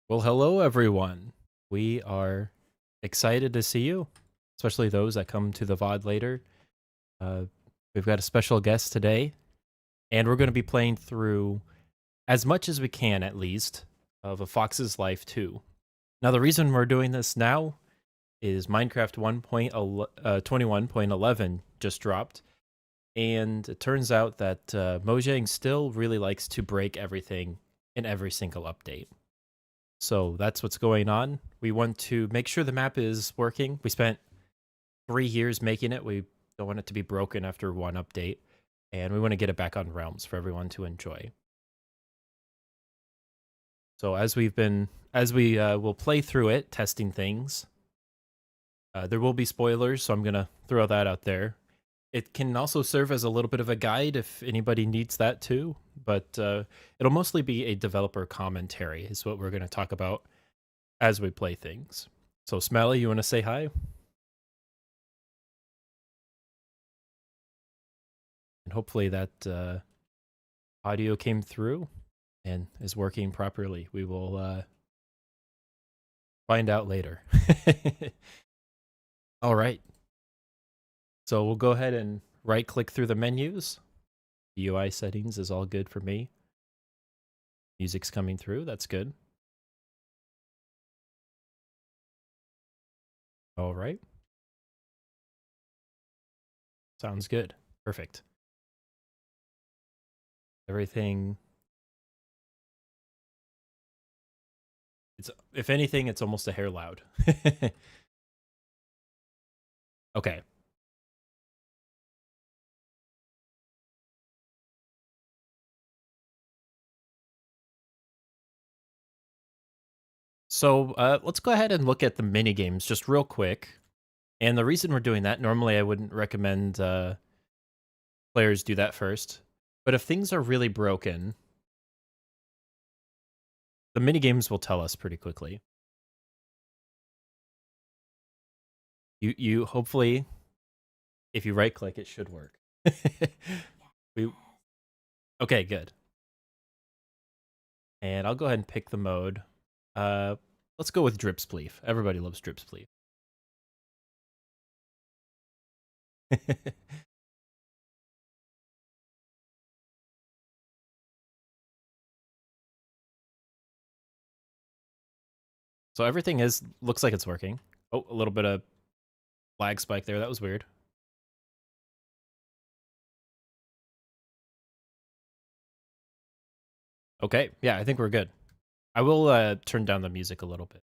Well, hello everyone. We are excited to see you, especially those that come to the VOD later. Uh, we've got a special guest today, and we're going to be playing through as much as we can, at least, of A Fox's Life 2. Now, the reason we're doing this now is Minecraft 1.21.11 just dropped, and it turns out that Mojang still really likes to break everything in every single update. So that's what's going on. We want to make sure the map is working. We spent 3 years making it. We don't want it to be broken after one update. And we want to get it back on Realms for everyone to enjoy. So as we will play through it, testing things, there will be spoilers, so I'm going to throw that out there. It can also serve as a little bit of a guide if anybody needs that too, but it'll mostly be a developer commentary is what we're going to talk about as we play things. So Smaley, you want to say hi? And hopefully that audio came through and is working properly. We will find out later. All right. So we'll go ahead and right click through the menus. UI settings is all good for me. Music's coming through. That's good. All right. Sounds good. Perfect. Everything. It's, if anything, it's almost a hair loud. Okay. So let's go ahead and look at the mini games just real quick. And the reason we're doing that, normally I wouldn't recommend players do that first. But if things are really broken, the mini games will tell us pretty quickly. You hopefully, if you right click, it should work. we Okay, good. And I'll go ahead and pick the mode. Let's go with drip spleef. Everybody loves drip spleef. So everything looks like it's working. Oh, a little bit of lag spike there. That was weird. Okay, yeah, I think we're good. I will turn down the music a little bit.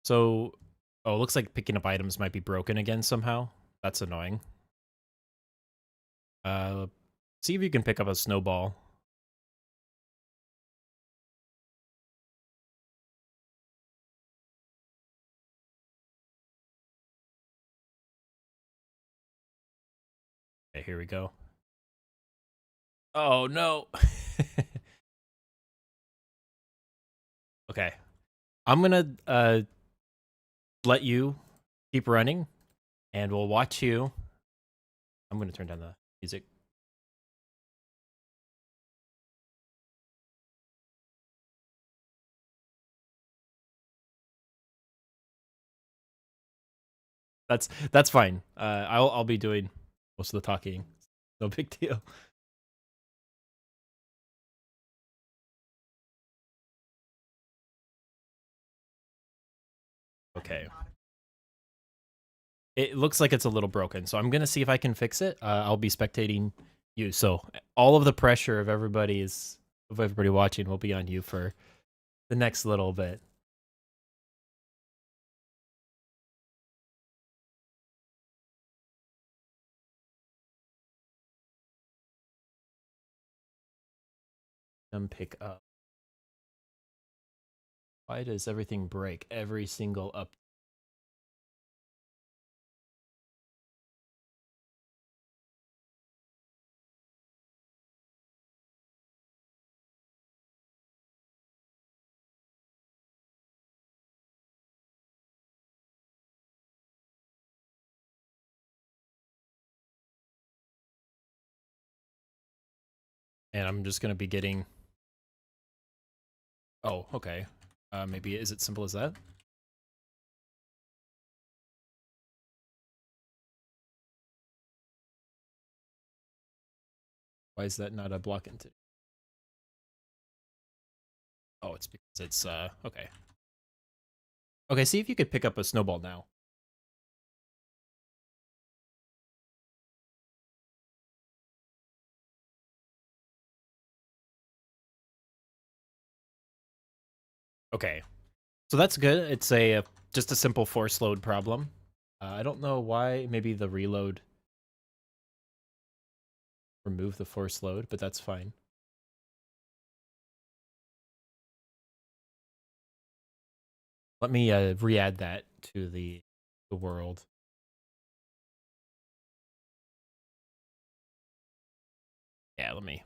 So, oh, it looks like picking up items might be broken again somehow. That's annoying. Uh, See if you can pick up a snowball. Okay, here we go. Oh, no. Okay. I'm gonna let you keep running, and we'll watch you. I'm gonna turn down the music. That's fine. I'll be doing most of the talking. No big deal. Okay. It looks like it's a little broken, so I'm gonna see if I can fix it. I'll be spectating you, so all of the pressure of everybody watching will be on you for the next little bit. Pick up. Why does everything break every single up? And I'm just gonna be getting... Oh, okay. Maybe is it simple as that? Why is that not a block into? Oh, it's because it's okay. Okay, see if you could pick up a snowball now. Okay, so that's good. It's a just a simple force load problem. I don't know why. Maybe the reload remove the force load, but that's fine. Let me re-add that to the world. Yeah, let me.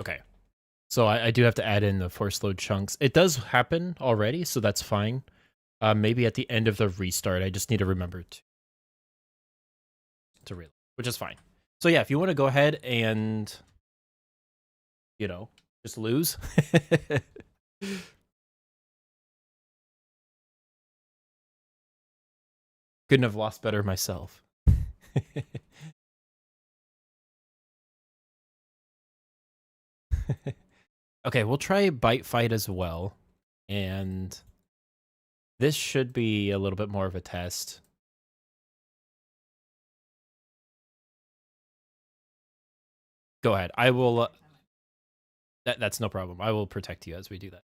Okay. So I do have to add in the force load chunks. It does happen already, so that's fine. Maybe at the end of the restart, I just need to remember to reload, which is fine. So yeah, if you want to go ahead and, you know, just lose. Couldn't have lost better myself. Okay, we'll try bite fight as well. And this should be a little bit more of a test. Go ahead. I will... that's no problem. I will protect you as we do that.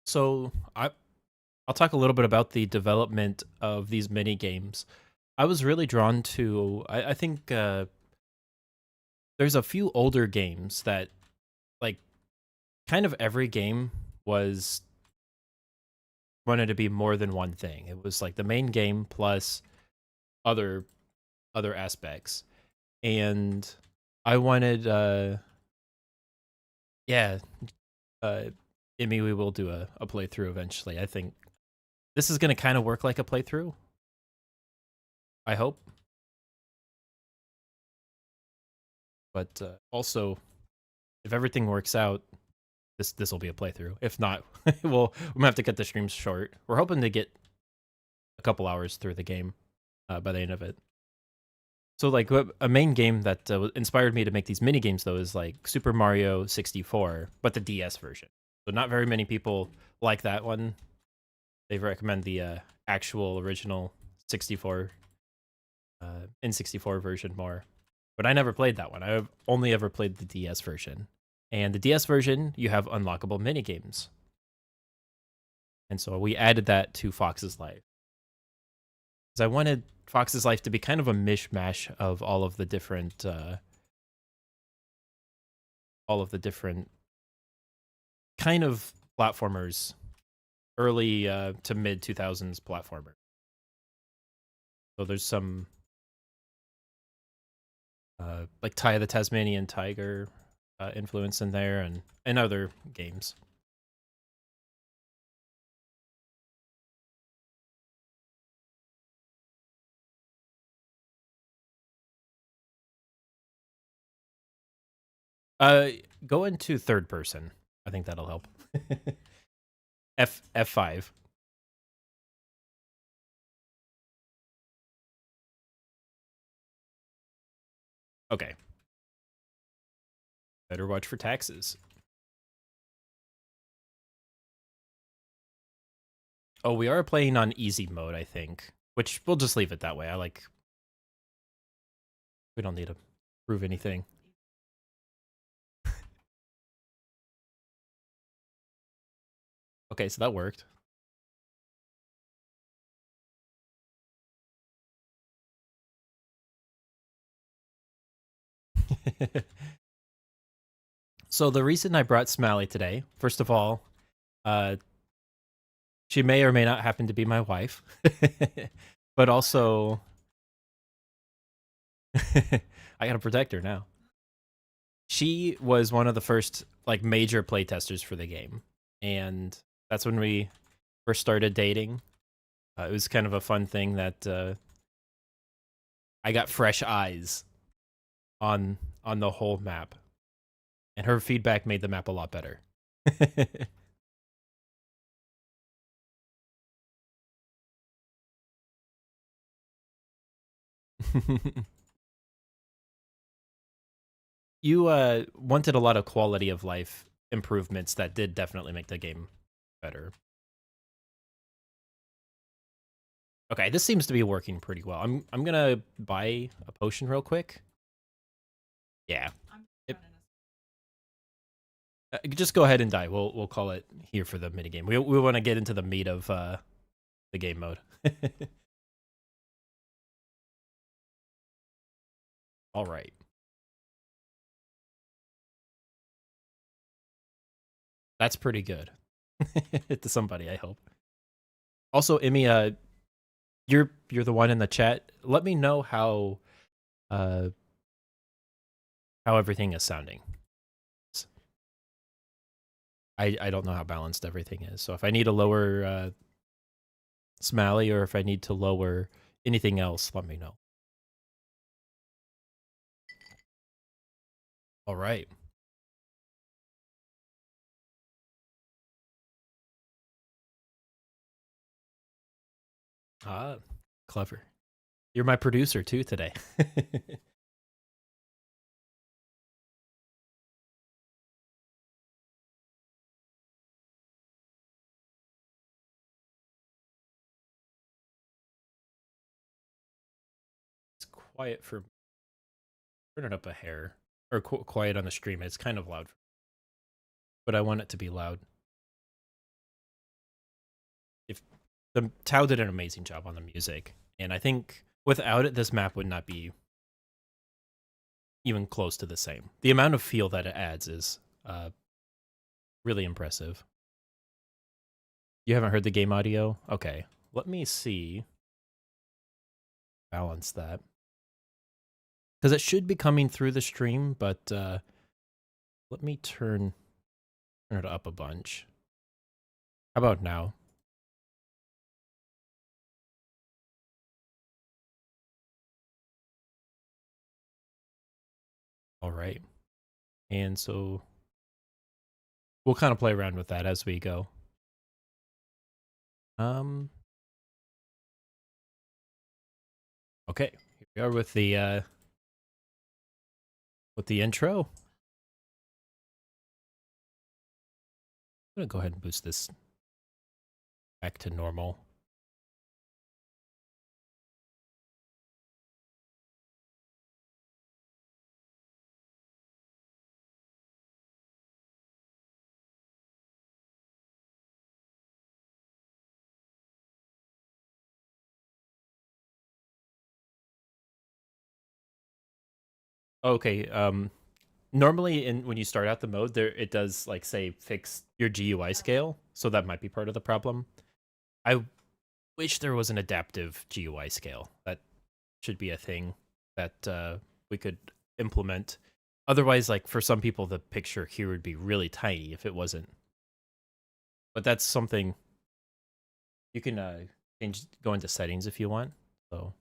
So I'll talk a little bit about the development of these mini games. I was really drawn to... I think there's a few older games that, like, kind of every game was wanted to be more than one thing. It was like the main game plus other aspects. And I wanted yeah, Emmy, we will do a playthrough eventually. I think this is going to kind of work like a playthrough. I hope. But also, if everything works out, this will be a playthrough. If not, we're gonna have to cut the streams short. We're hoping to get a couple hours through the game by the end of it. So, like, a main game that inspired me to make these mini games, though, is like Super Mario 64, but the DS version. So, not very many people like that one. They recommend the actual original 64 N64 version more. But I never played that one. I've only ever played the DS version. And the DS version, you have unlockable mini games. And so we added that to Fox's Life. Because I wanted Fox's Life to be kind of a mishmash of all of the different kind of platformers, early to mid 2000s platformer. So there's some like Ty the Tasmanian Tiger influence in there, and other games. Go into third person. I think that'll help. F5. Okay. Better watch for taxes. Oh, we are playing on easy mode, I think. Which we'll just leave it that way. We don't need to prove anything. Okay, so that worked. So the reason I brought Smaley today, first of all, she may or may not happen to be my wife. But also I gotta protect her now. She was one of the first like major playtesters for the game, and that's when we first started dating. It was kind of a fun thing that I got fresh eyes on the whole map, and her feedback made the map a lot better. You wanted a lot of quality of life improvements that did definitely make the game better. Okay, this seems to be working pretty well. I'm gonna buy a potion real quick. Yeah. It, just go ahead and die. We'll call it here for the minigame. We want to get into the meat of the game mode. All right. That's pretty good. To somebody, I hope. Also, Emmy, you're the one in the chat. Let me know uh how everything is sounding. I don't know how balanced everything is. So if I need to lower Smaley or if I need to lower anything else, let me know. All right. Ah, clever. You're my producer too today. It's quiet for turn it up a hair or quiet on the stream. It's kind of loud, but I want it to be loud. If the Tao did an amazing job on the music, and I think without it, this map would not be even close to the same. The amount of feel that it adds is really impressive. You haven't heard the game audio? Okay, let me see. Balance that. Because it should be coming through the stream, but let me turn it up a bunch. How about now? All right. And so we'll kind of play around with that as we go. Okay, here we are with the intro. I'm gonna go ahead and boost this back to normal. Okay, normally when you start out the mode, there it does like say fix your GUI scale, so that might be part of the problem. I wish there was an adaptive GUI scale. That should be a thing that we could implement. Otherwise, like for some people, the picture here would be really tiny if it wasn't. But that's something you can go into settings if you want. So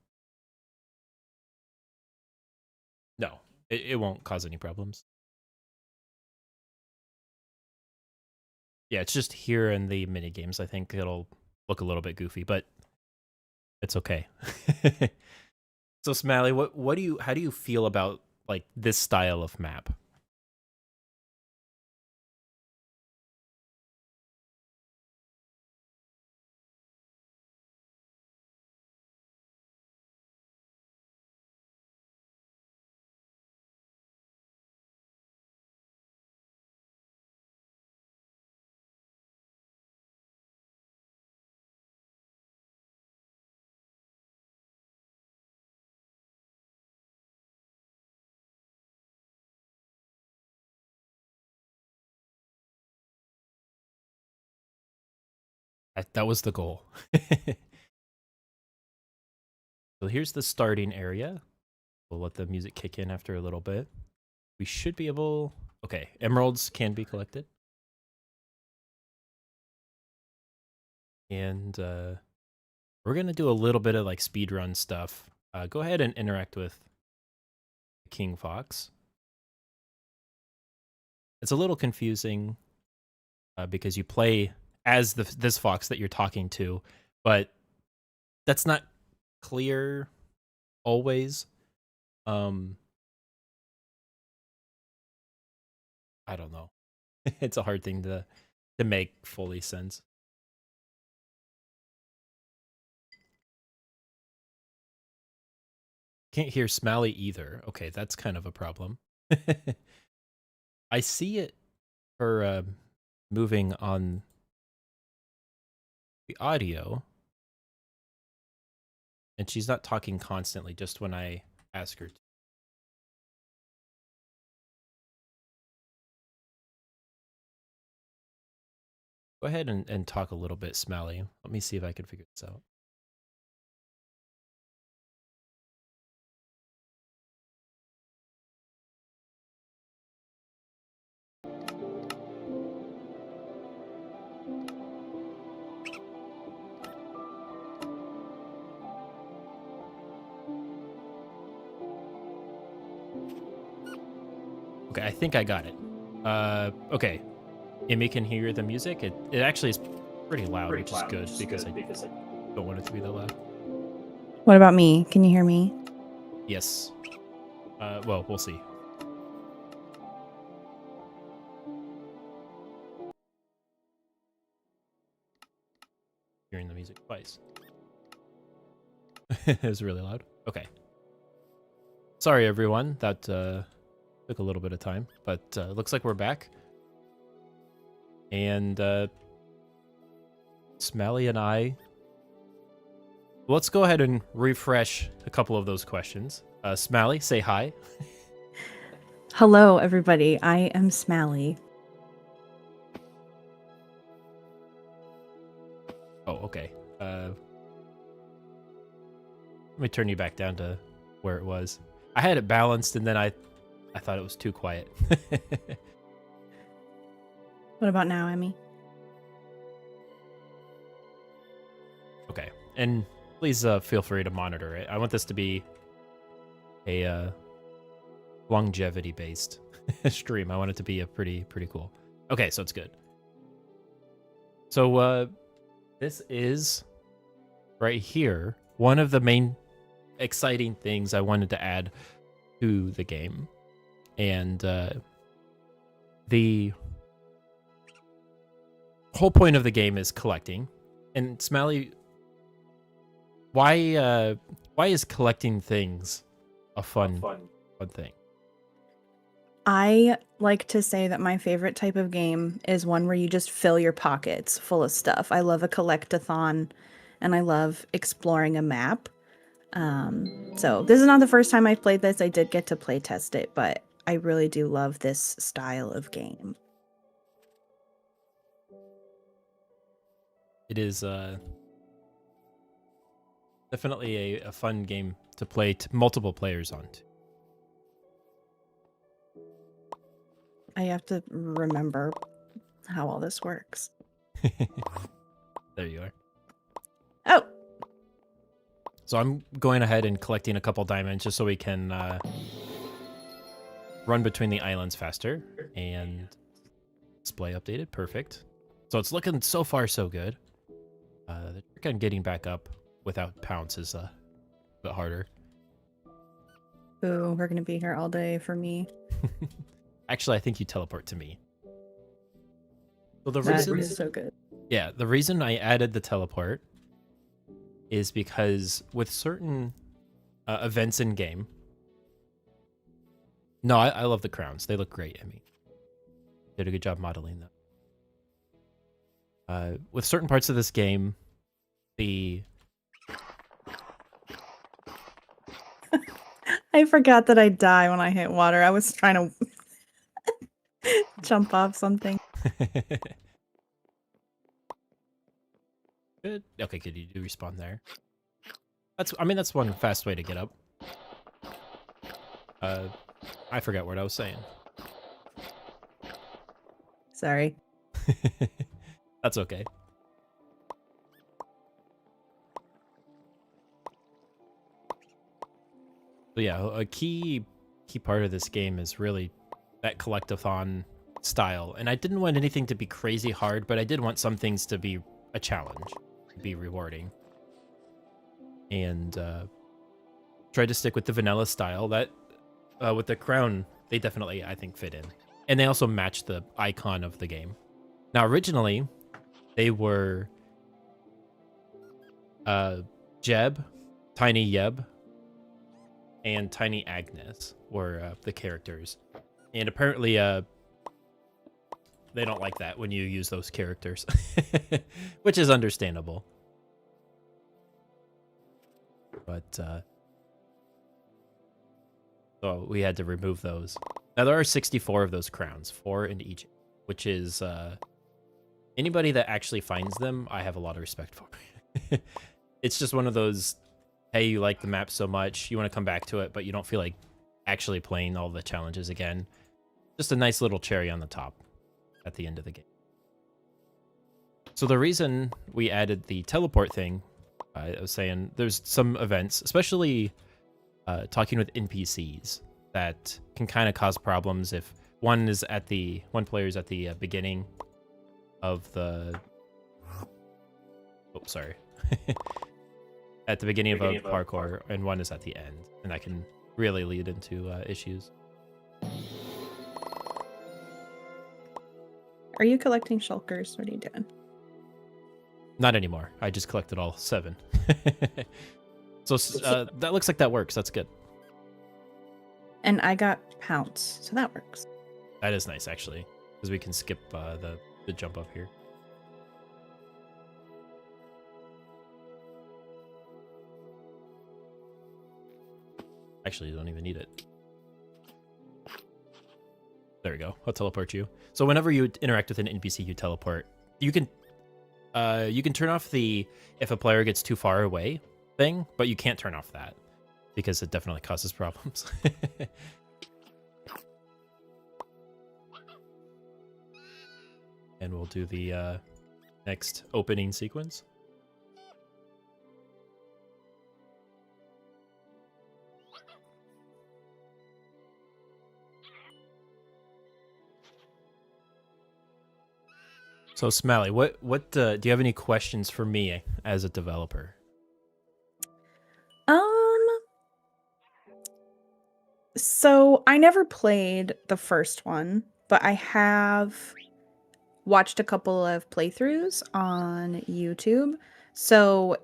no, it won't cause any problems. Yeah, it's just here in the mini games. I think it'll look a little bit goofy, but it's okay. So Smiley, how do you feel about like this style of map? That was the goal. So here's the starting area. We'll let the music kick in after a little bit. We should be able... Okay, emeralds can be collected. And we're going to do a little bit of like speedrun stuff. Go ahead and interact with King Fox. It's a little confusing because you play as this fox that you're talking to, but that's not clear always. I don't know. It's a hard thing to make fully sense. Can't hear Smaley either. Okay, that's kind of a problem. I see it for moving on the audio, and she's not talking constantly, just when I ask her to. Go ahead and talk a little bit, Smaley. Let me see if I can figure this out. Okay, I think I got it. Okay. Amy can hear the music. It actually is pretty loud, which is good because I don't want it to be that loud. What about me? Can you hear me? Yes. Well, we'll see. Hearing the music twice. It was really loud. Okay. Sorry, everyone. That took a little bit of time, but looks like we're back. And Smaley and I... Let's go ahead and refresh a couple of those questions. Smaley, say hi. Hello, everybody. I am Smaley. Oh, okay. Let me turn you back down to where it was. I had it balanced, and then I thought it was too quiet. What about now, Emmy? Okay. And please feel free to monitor it. I want this to be a longevity-based stream. I want it to be a pretty cool. Okay, so it's good. So this is right here one of the main exciting things I wanted to add to the game. And the whole point of the game is collecting. And Smaley, why is collecting things a fun thing? I like to say that my favorite type of game is one where you just fill your pockets full of stuff. I love a collect-a-thon, and I love exploring a map. So this is not the first time I've played this. I did get to play test it, but I really do love this style of game. It is definitely a fun game to play multiple players on. I have to remember how all this works. There you are. Oh! So I'm going ahead and collecting a couple diamonds just so we can run between the islands faster. And display updated. Perfect. So it's looking so far so good. The trick on getting back up without pounce is a bit harder. Ooh, we're gonna be here all day for me. Actually, I think you teleport to me. So the That reason is so good. Yeah, the reason I added the teleport is because with certain events in game. No, I love the crowns. They look great, Emmy. Did a good job modeling them. With certain parts of this game, I forgot that I die when I hit water. I was trying to jump off something. Good. Okay, good. You do respawn there. That's one fast way to get up. I forgot what I was saying. Sorry. That's okay. So yeah, a key part of this game is really that collectathon style. And I didn't want anything to be crazy hard, but I did want some things to be a challenge, to be rewarding. And tried to stick with the vanilla style. That with the crown, they definitely, I think, fit in. And they also match the icon of the game. Now, originally, they were Jeb, Tiny Yeb, and Tiny Agnes were the characters. And apparently, they don't like that when you use those characters, which is understandable. But, so we had to remove those. Now, there are 64 of those crowns, 4 in each, which is, anybody that actually finds them, I have a lot of respect for. It's just one of those, hey, you like the map so much, you want to come back to it, but you don't feel like actually playing all the challenges again. Just a nice little cherry on the top at the end of the game. So the reason we added the teleport thing, I was saying, there's some events, especially talking with NPCs, that can kind of cause problems if one player's at the beginning of the... Oh, sorry. At the beginning of a parkour, and one is at the end, and that can really lead into issues. Are you collecting shulkers? What are you doing? Not anymore. I just collected all 7. So that looks like that works. That's good. And I got pounce, so that works. That is nice, actually, because we can skip the jump up here. Actually, you don't even need it. There we go. I'll teleport you. So whenever you interact with an NPC, you teleport. You can turn off the if a player gets too far away thing, but you can't turn off that because it definitely causes problems. And we'll do the next opening sequence. So Smaley, what do you have any questions for me as a developer? So I never played the first one, but I have watched a couple of playthroughs on YouTube. So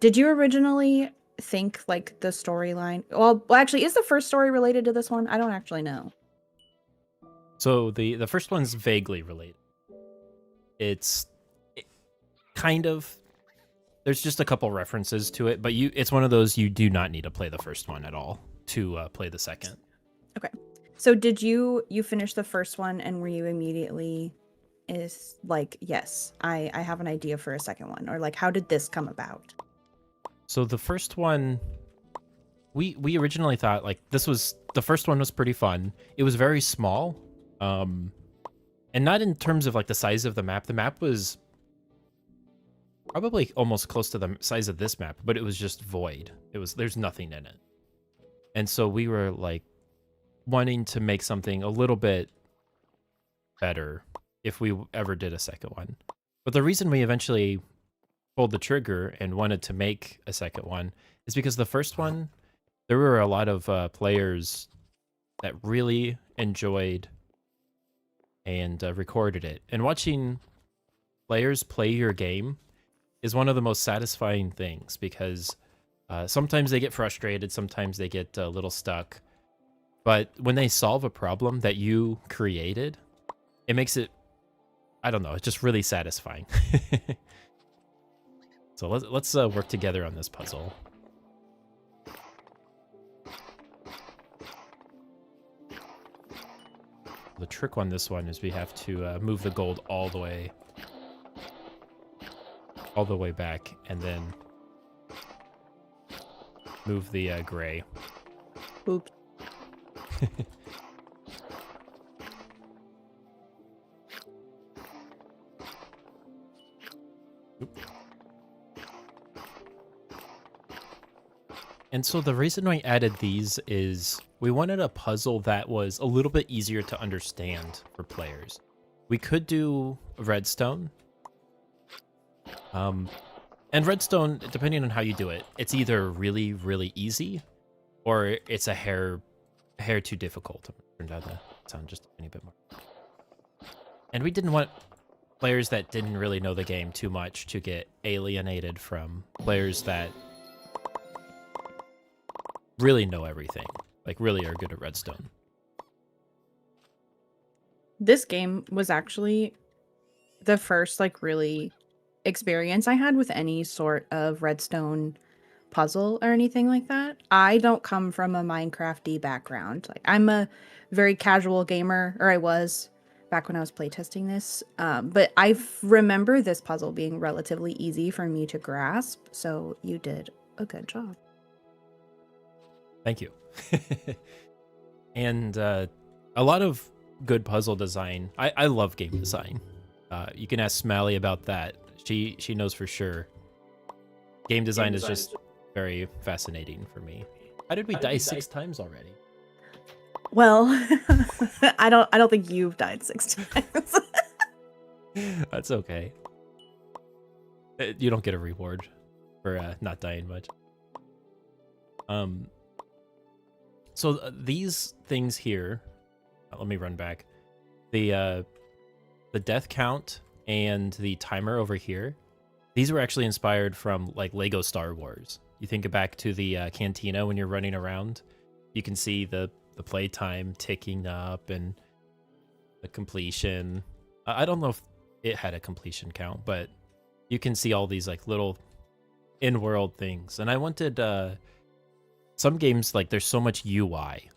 did you originally think like the storyline? Well, actually, is the first story related to this one? I don't actually know. So the first one's vaguely related. It's kind of, there's just a couple references to it, but it's one of those you do not need to play the first one at all to play the second. Okay. So did you finish the first one and were you immediately is like, yes, I have an idea for a second one, or like how did this come about? So the first one, we originally thought like the first one was pretty fun. It was very small. And not in terms of like the size of the map. The map was probably almost close to the size of this map, but it was just void. There's nothing in it. And so we were like wanting to make something a little bit better if we ever did a second one. But the reason we eventually pulled the trigger and wanted to make a second one is because the first one, there were a lot of players that really enjoyed and recorded it. And watching players play your game is one of the most satisfying things because sometimes they get frustrated, sometimes they get a little stuck. But when they solve a problem that you created, it makes it, I don't know, it's just really satisfying. So let's work together on this puzzle. The trick on this one is we have to move the gold all the way back, and then move the gray. Oops. Oop. And so the reason I added these is we wanted a puzzle that was a little bit easier to understand for players. We could do redstone. And redstone, depending on how you do it, it's either really, really easy or it's a hair too difficult. Turn down the sound just a tiny bit more. And we didn't want players that didn't really know the game too much to get alienated from players that really know everything, like really are good at redstone. This game was actually the first like really experience I had with any sort of redstone puzzle or anything like that. I don't come from a Minecrafty background. Like I'm a very casual gamer, or I was back when I was playtesting this. But I remember this puzzle being relatively easy for me to grasp. So you did a good job. Thank you. And a lot of good puzzle design. I love game design. You can ask Smaley about that. She knows for sure. Game design is just very fascinating for me. How did we die 6 times already? Well, I don't think you've died 6 times. That's okay. You don't get a reward for not dying much. So these things here, let me run back. The death count and the timer over here, these were actually inspired from like Lego Star Wars. You think back to the cantina when you're running around, you can see the playtime ticking up and the completion. I don't know if it had a completion count, but you can see all these like little in-world things. And I wanted some games, like there's so much UI,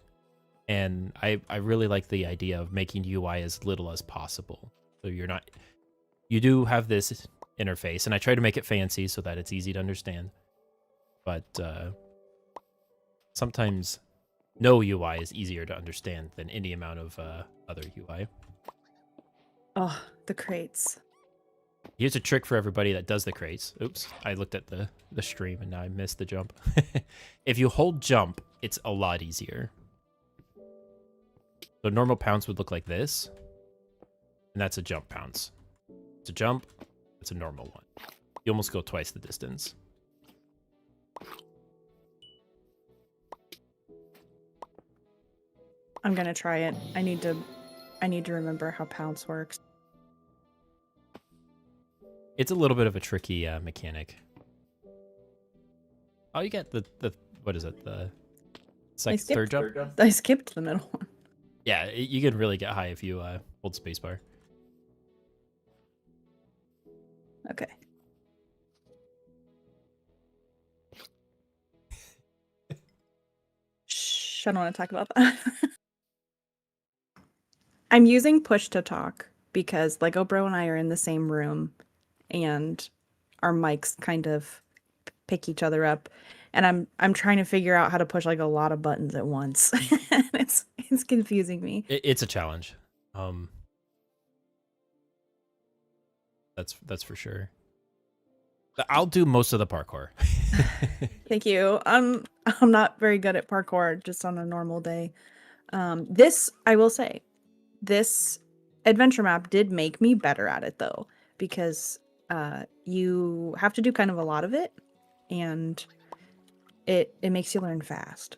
and I really like the idea of making UI as little as possible. So you do have this interface, and I try to make it fancy so that it's easy to understand. But sometimes no UI is easier to understand than any amount of other UI. Oh, the crates. Here's a trick for everybody that does the crates. Oops, I looked at the stream and now I missed the jump. If you hold jump, it's a lot easier. So normal pounce would look like this. And that's a jump pounce. It's a jump, it's a normal one. You almost go twice the distance. I'm gonna try it. I need to remember how pounce works. It's a little bit of a tricky mechanic. Oh, you get the what is it? The third jump? I skipped the middle one. Yeah, you can really get high if you hold spacebar. Okay. Shh, I don't want to talk about that. I'm using push to talk because Lego Bro and I are in the same room and our mics kind of pick each other up, and I'm trying to figure out how to push like a lot of buttons at once. it's confusing me. It's a challenge. That's for sure. I'll do most of the parkour. Thank you. I'm not very good at parkour just on a normal day. This, I will say, this adventure map did make me better at it though, because you have to do kind of a lot of it, and it makes you learn fast.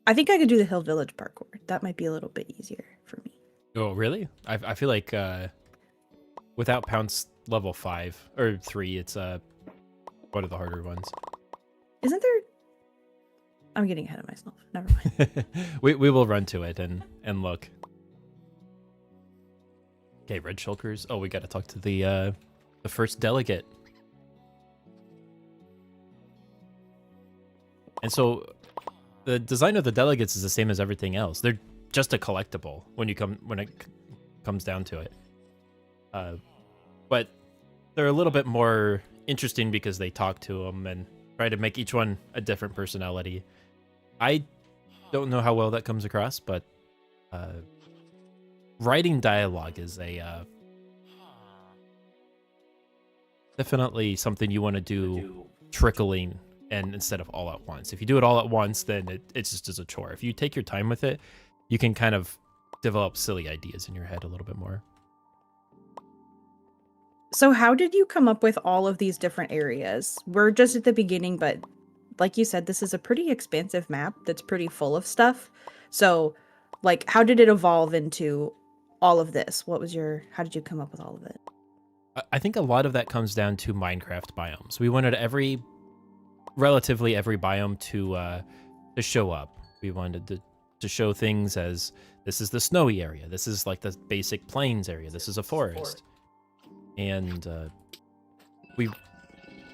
I think I could do the Hill Village parkour. That might be a little bit easier for me. Oh, really? I feel like without pounce level 5 or 3, it's one of the harder ones. Isn't there? I'm getting ahead of myself. Never mind. we will run to it and look. Okay, red shulkers. Oh, we got to talk to the first delegate. And so the design of the delegates is the same as everything else. They're just a collectible when it comes down to it. But they're a little bit more interesting because they talk to them and try to make each one a different personality. I don't know how well that comes across, but writing dialogue is a definitely something you want to do trickling and instead of all at once. If you do it all at once, then it's just as a chore. If you take your time with it, you can kind of develop silly ideas in your head a little bit more. So how did you come up with all of these different areas? We're just at the beginning, but like you said, this is a pretty expansive map that's pretty full of stuff. So, like, how did it evolve into all of this? How did you come up with all of it? I think a lot of that comes down to Minecraft biomes. We wanted relatively every biome to show up. We wanted to show things as this is the snowy area. This is like the basic plains area. This is a forest. And we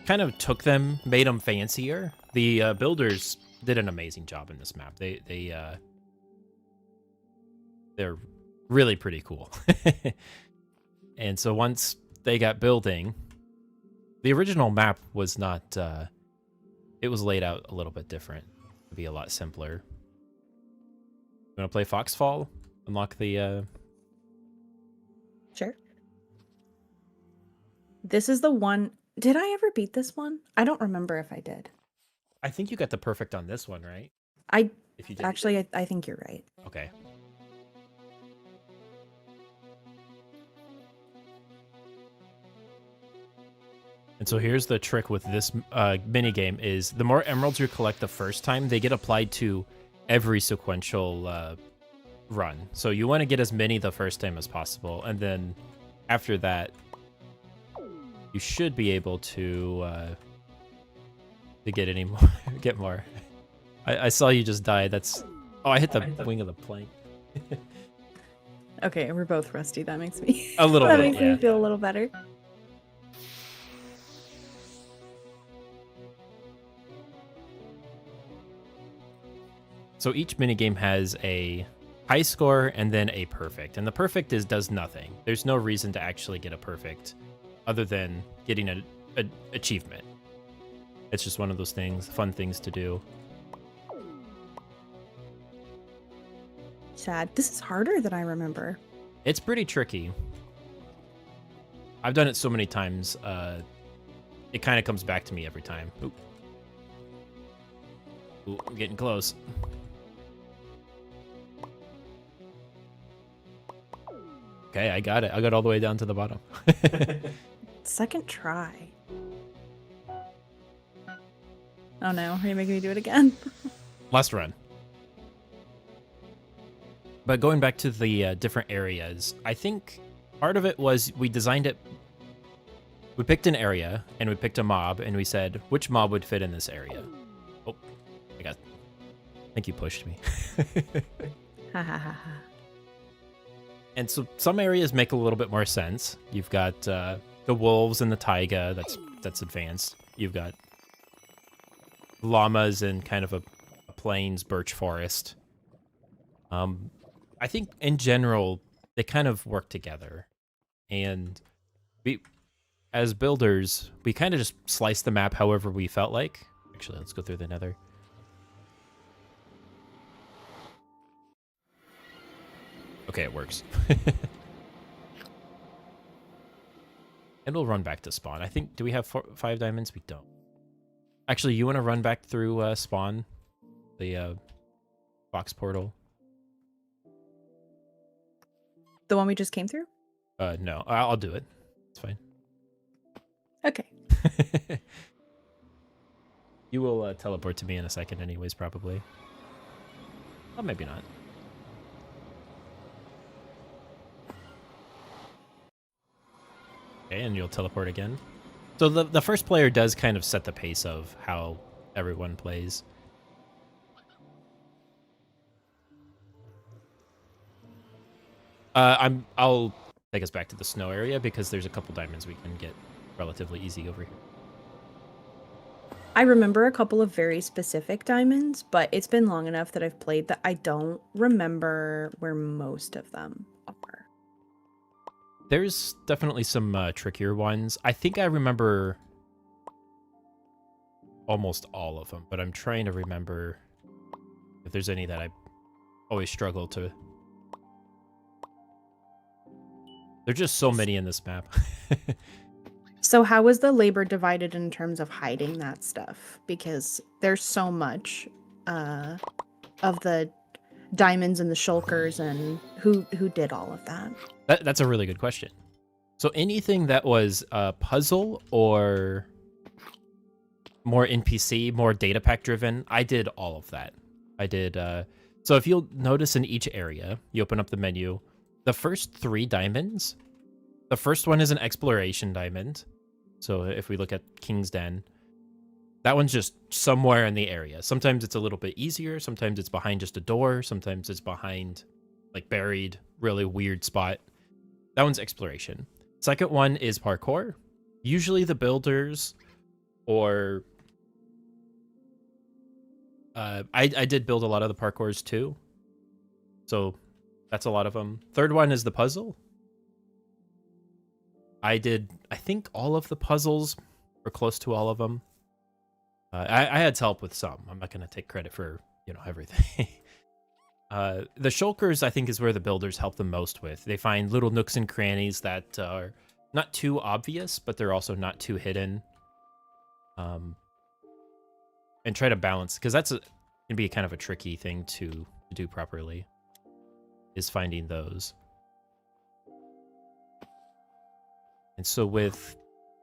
kind of took them, made them fancier. The builders did an amazing job in this map. They're really pretty cool. And so once they got building, the original map was not, it was laid out a little bit different. It'd be a lot simpler. You want to play Foxfall? Unlock the... Sure. This is the one. Did I ever beat this one? I don't remember if I did. I think you got the perfect on this one, right? If you did. Actually, I think you're right. Okay. And so here's the trick with this mini game is the more emeralds you collect the first time, they get applied to every sequential run. So you want to get as many the first time as possible, and then after that, you should be able to get any more. Get more. I saw you just die. That's I hit the wing of the plank. Okay, we're both rusty. That makes me A little that bit. makes me feel a little better. So each minigame has a high score and then a perfect. And the perfect does nothing. There's no reason to actually get a perfect other than getting an achievement. It's just one of those things, fun things to do. Sad. This is harder than I remember. It's pretty tricky. I've done it so many times, it kind of comes back to me every time. Ooh. Ooh, I'm getting close. Okay, I got it. I got all the way down to the bottom. Second try. Oh no, are you making me do it again? Last run. But going back to the different areas, I think part of it was we designed it. We picked an area and we picked a mob and we said which mob would fit in this area. Oh, I think you pushed me. Ha ha ha ha. And so some areas make a little bit more sense. You've got the wolves and the taiga. That's advanced. You've got llamas in kind of a plains birch forest. I think in general they kind of work together, and we, as builders, we kind of just slice the map however we felt like. Actually, let's go through the nether. Okay, it works. And we'll run back to spawn. I think, do we have 5 diamonds? We don't. Actually, you want to run back through spawn? The box portal? The one we just came through? No, I'll do it. It's fine. Okay. You will teleport to me in a second anyways, probably. Oh, maybe not. Okay, and you'll teleport again. So the first player does kind of set the pace of how everyone plays. I'll take us back to the snow area because there's a couple diamonds we can get relatively easy over here. I remember a couple of very specific diamonds, but it's been long enough that I've played that I don't remember where most of them are. There's definitely some trickier ones. I think I remember almost all of them, but I'm trying to remember if there's any that I always struggle to. There's just so many in this map. So how is the labor divided in terms of hiding that stuff? Because there's so much of the diamonds and the shulkers, and who did all of that? That's a really good question. So anything that was a puzzle or more NPC, more data pack driven, I did all of that. I did. So if you'll notice in each area, you open up the menu, the first 3 diamonds, the first one is an exploration diamond. So if we look at King's Den, that one's just somewhere in the area. Sometimes it's a little bit easier. Sometimes it's behind just a door. Sometimes it's behind, like, buried, really weird spot. That one's exploration. Second one is parkour. Usually the builders or... I did build a lot of the parkours too. So that's a lot of them. Third one is the puzzle. I think all of the puzzles, or close to all of them. I had help with some. I'm not going to take credit for, everything. The shulkers, I think, is where the builders help the most with. They find little nooks and crannies that are not too obvious, but they're also not too hidden. And try to balance, because can be kind of a tricky thing to do properly, is finding those. And so with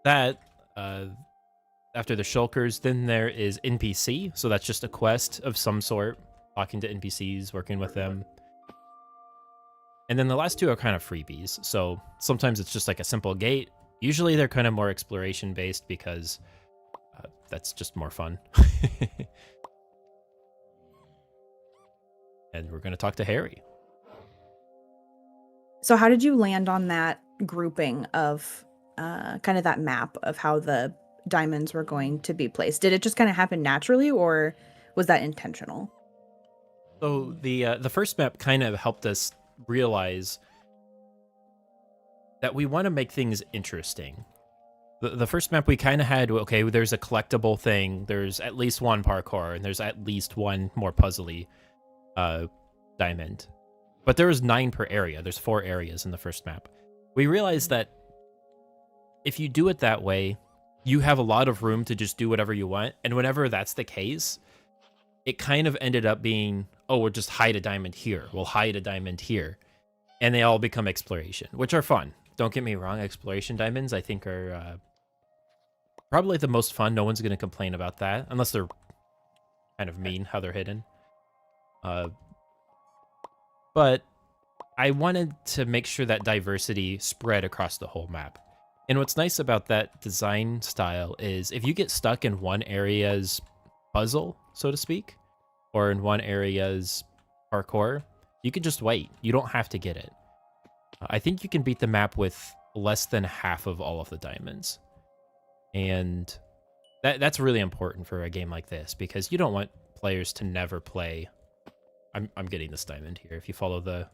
that, after the shulkers, then there is NPC. So that's just a quest of some sort, talking to NPCs, working with them. And then the last 2 are kind of freebies. So sometimes it's just like a simple gate. Usually they're kind of more exploration based because that's just more fun. And we're going to talk to Harry. So how did you land on that grouping of kind of that map of how the diamonds were going to be placed? Did it just kind of happen naturally, or was that intentional? So the first map kind of helped us realize that we want to make things interesting. The first map we kind of had, okay, there's a collectible thing, there's at least one parkour, and there's at least one more puzzly diamond. But there was 9 per area. There's 4 areas in the first map. We realized that if you do it that way, you have a lot of room to just do whatever you want. And whenever that's the case, it kind of ended up being, oh, we'll just hide a diamond here. We'll hide a diamond here. And they all become exploration, which are fun. Don't get me wrong. Exploration diamonds, I think, are probably the most fun. No one's going to complain about that, unless they're kind of mean how they're hidden. But I wanted to make sure that diversity spread across the whole map. And what's nice about that design style is if you get stuck in one area's puzzle, so to speak, or in one area's parkour, you can just wait. You don't have to get it. I think you can beat the map with less than half of all of the diamonds. And that's really important for a game like this, because you don't want players to never play. I'm getting this diamond here. If you follow the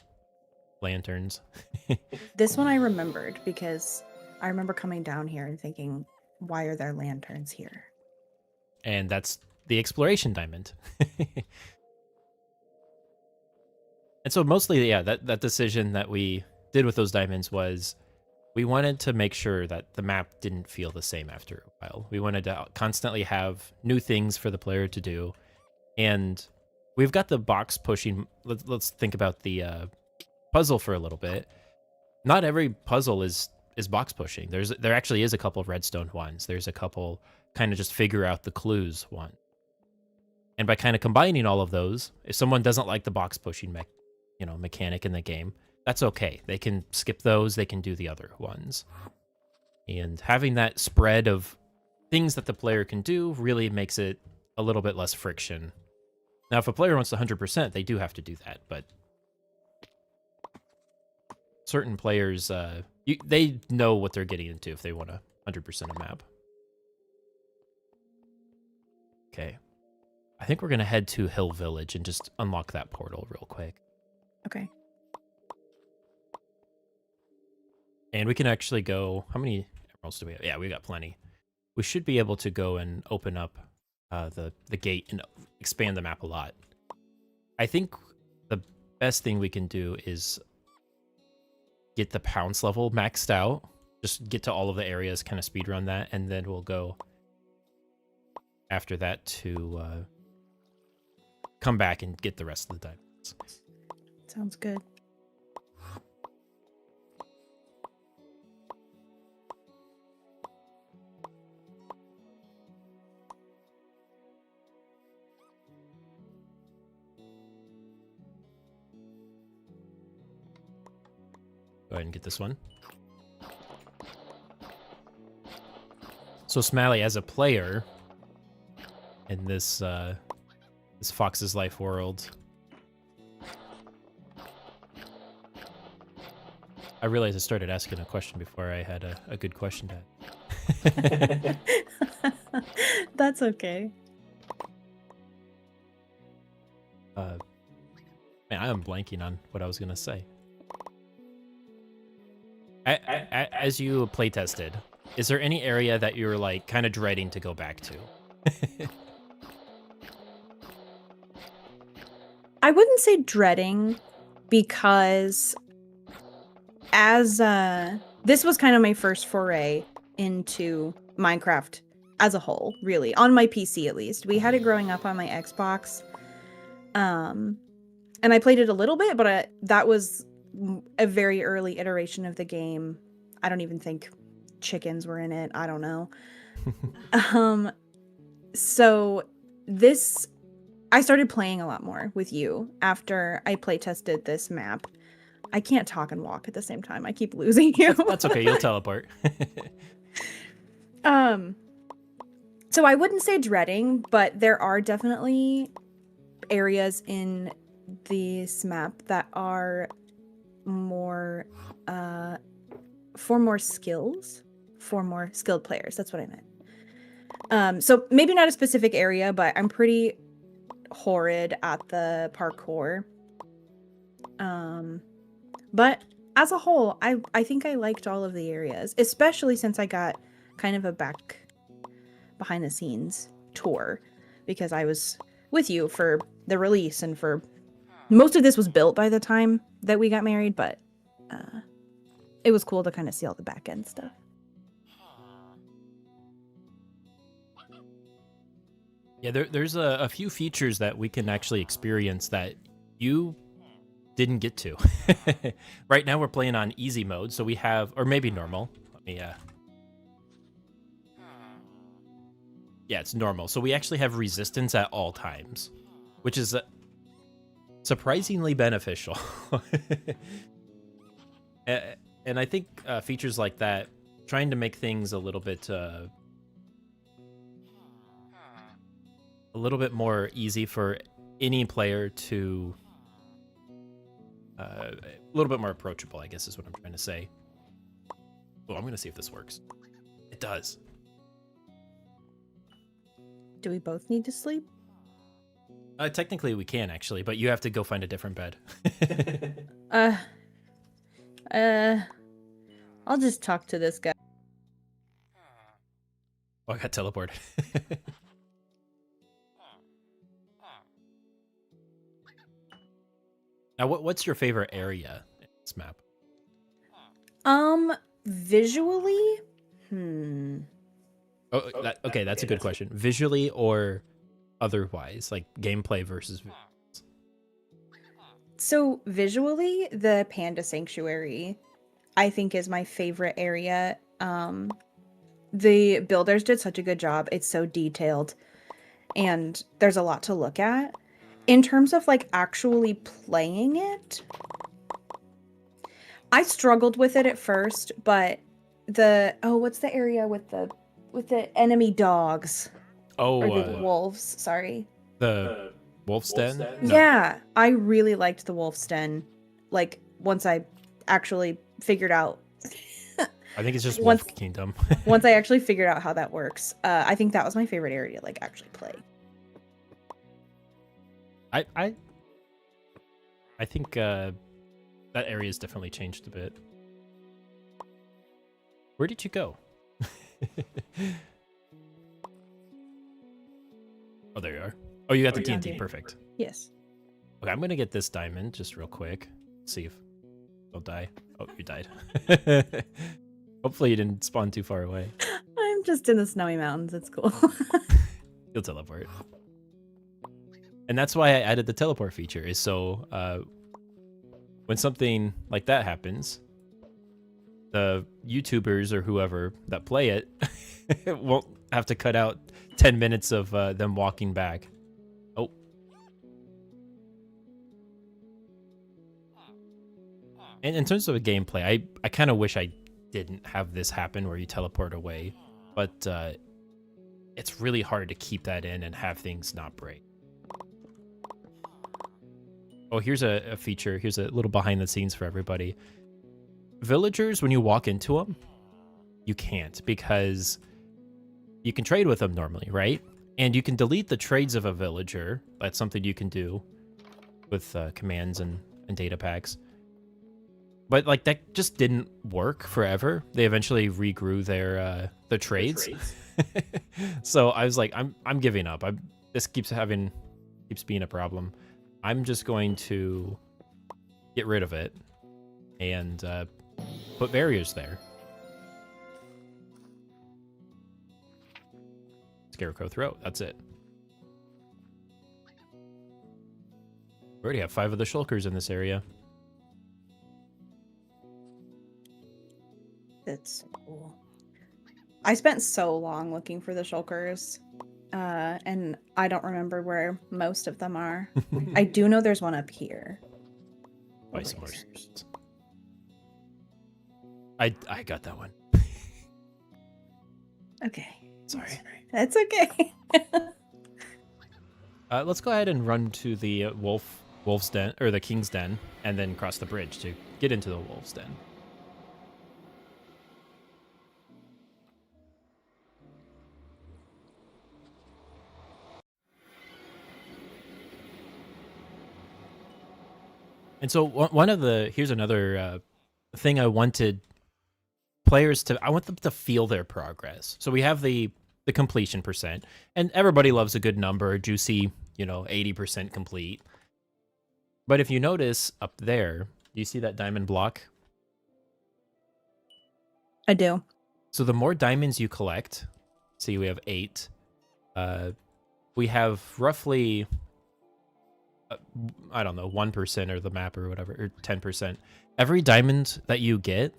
lanterns. This one I remembered because I remember coming down here and thinking, why are there lanterns here? And that's the exploration diamond. And so mostly, yeah, that decision that we did with those diamonds was we wanted to make sure that the map didn't feel the same after a while. We wanted to constantly have new things for the player to do. And we've got the box pushing. Let's think about the puzzle for a little bit. Not every puzzle is box pushing. There actually is a couple of redstone ones. There's a couple kind of just figure out the clues one. And by kind of combining all of those, if someone doesn't like the box pushing mechanic in the game, that's okay. They can skip those. They can do the other ones. And having that spread of things that the player can do really makes it a little bit less friction. Now, if a player wants 100%, they do have to do that, but certain players, they know what they're getting into if they want 100% a map. Okay. I think we're going to head to Hill Village and just unlock that portal real quick. Okay. And we can actually go... How many emeralds do we have? Yeah, we got plenty. We should be able to go and open up the gate and expand the map a lot. I think the best thing we can do is get the pounce level maxed out. Just get to all of the areas, kind of speed run that, and then we'll go after that to come back and get the rest of the diamonds. Sounds good. Go ahead and get this one. So Smaley, as a player in this this Fox's Life world, I realized I started asking a question before I had a good question to add. That's okay. Man, I am blanking on what I was gonna say. As you playtested, is there any area that you're like kind of dreading to go back to? I wouldn't say dreading, because as this was kind of my first foray into Minecraft as a whole, really, on my PC at least. We had it growing up on my Xbox, and I played it a little bit, but that was a very early iteration of the game. I don't even think chickens were in it. I don't know. So this, I started playing a lot more with you after I playtested this map. I can't talk and walk at the same time. I keep losing you. That's okay. You'll teleport. So I wouldn't say dreading, but there are definitely areas in this map that are more for more skills, for more skilled players. That's what I meant. So maybe not a specific area, but I'm pretty horrid at the parkour. But as a whole, I think I liked all of the areas, especially since I got kind of a back behind the scenes tour, because I was with you for the release, and for most of this was built by the time that we got married, but it was cool to kind of see all the back end stuff. Yeah, there's a few features that we can actually experience that you didn't get to. Right now we're playing on easy mode, so we have, or maybe normal. Let me, yeah, it's normal. So we actually have resistance at all times, which is surprisingly beneficial. And I think features like that, trying to make things a little bit more easy for any player to, a little bit more approachable, I guess is what I'm trying to say. Oh, I'm gonna see if this works. It does. Do we both need to sleep? Technically we can actually, but you have to go find a different bed. I'll just talk to this guy. Oh, I got teleported. Now, what's your favorite area in this map? Visually? Oh, okay, that's a good question. Visually or otherwise, like gameplay versus visuals? So visually, the Panda Sanctuary, I think, is my favorite area. The builders did such a good job. It's so detailed, and there's a lot to look at. In terms of like actually playing it, I struggled with it at first, but what's the area with the enemy dogs? Oh, or the wolves, sorry. The Wolf's Den? No. Yeah, I really liked the Wolf's Den. Like, once I actually figured out. I think it's just Wolf Kingdom. Once I actually figured out how that works, I think that was my favorite area to like actually play. I think that area's definitely changed a bit. Where did you go? Oh, there you are. Oh, you got the TNT. Perfect. Yes. Okay, I'm gonna get this diamond just real quick. See if. Don't die. Oh, you died. Hopefully you didn't spawn too far away. I'm just in the snowy mountains. It's cool. You'll teleport. And that's why I added the teleport feature, is so when something like that happens, the YouTubers or whoever that play it won't have to cut out 10 minutes of them walking back. Oh. And in terms of a gameplay, I kind of wish I didn't have this happen where you teleport away, but it's really hard to keep that in and have things not break. Oh, here's a feature. Here's a little behind the scenes for everybody. Villagers, when you walk into them, you can't, because you can trade with them normally, right? And you can delete the trades of a villager. That's something you can do with commands and data packs. But like that just didn't work forever. They eventually regrew their trades. So I was like, I'm giving up. This keeps being a problem. I'm just going to get rid of it and put barriers there. Scarecrow throat. That's it. We already have 5 of the shulkers in this area. It's cool. I spent so long looking for the shulkers, and I don't remember where most of them are. I do know there's one up here. Buy some more. I got that one. Okay. Sorry. That's okay. Let's go ahead and run to the wolf's den, or the king's den, and then cross the bridge to get into the wolf's den. And so here's another thing I wanted players to, I want them to feel their progress. So we have the completion percent, and everybody loves a good number, juicy, 80% complete. But if you notice up there, you see that diamond block? I do. So the more diamonds you collect, see we have 8, we have roughly, I don't know, 1% of the map or whatever, or 10%. Every diamond that you get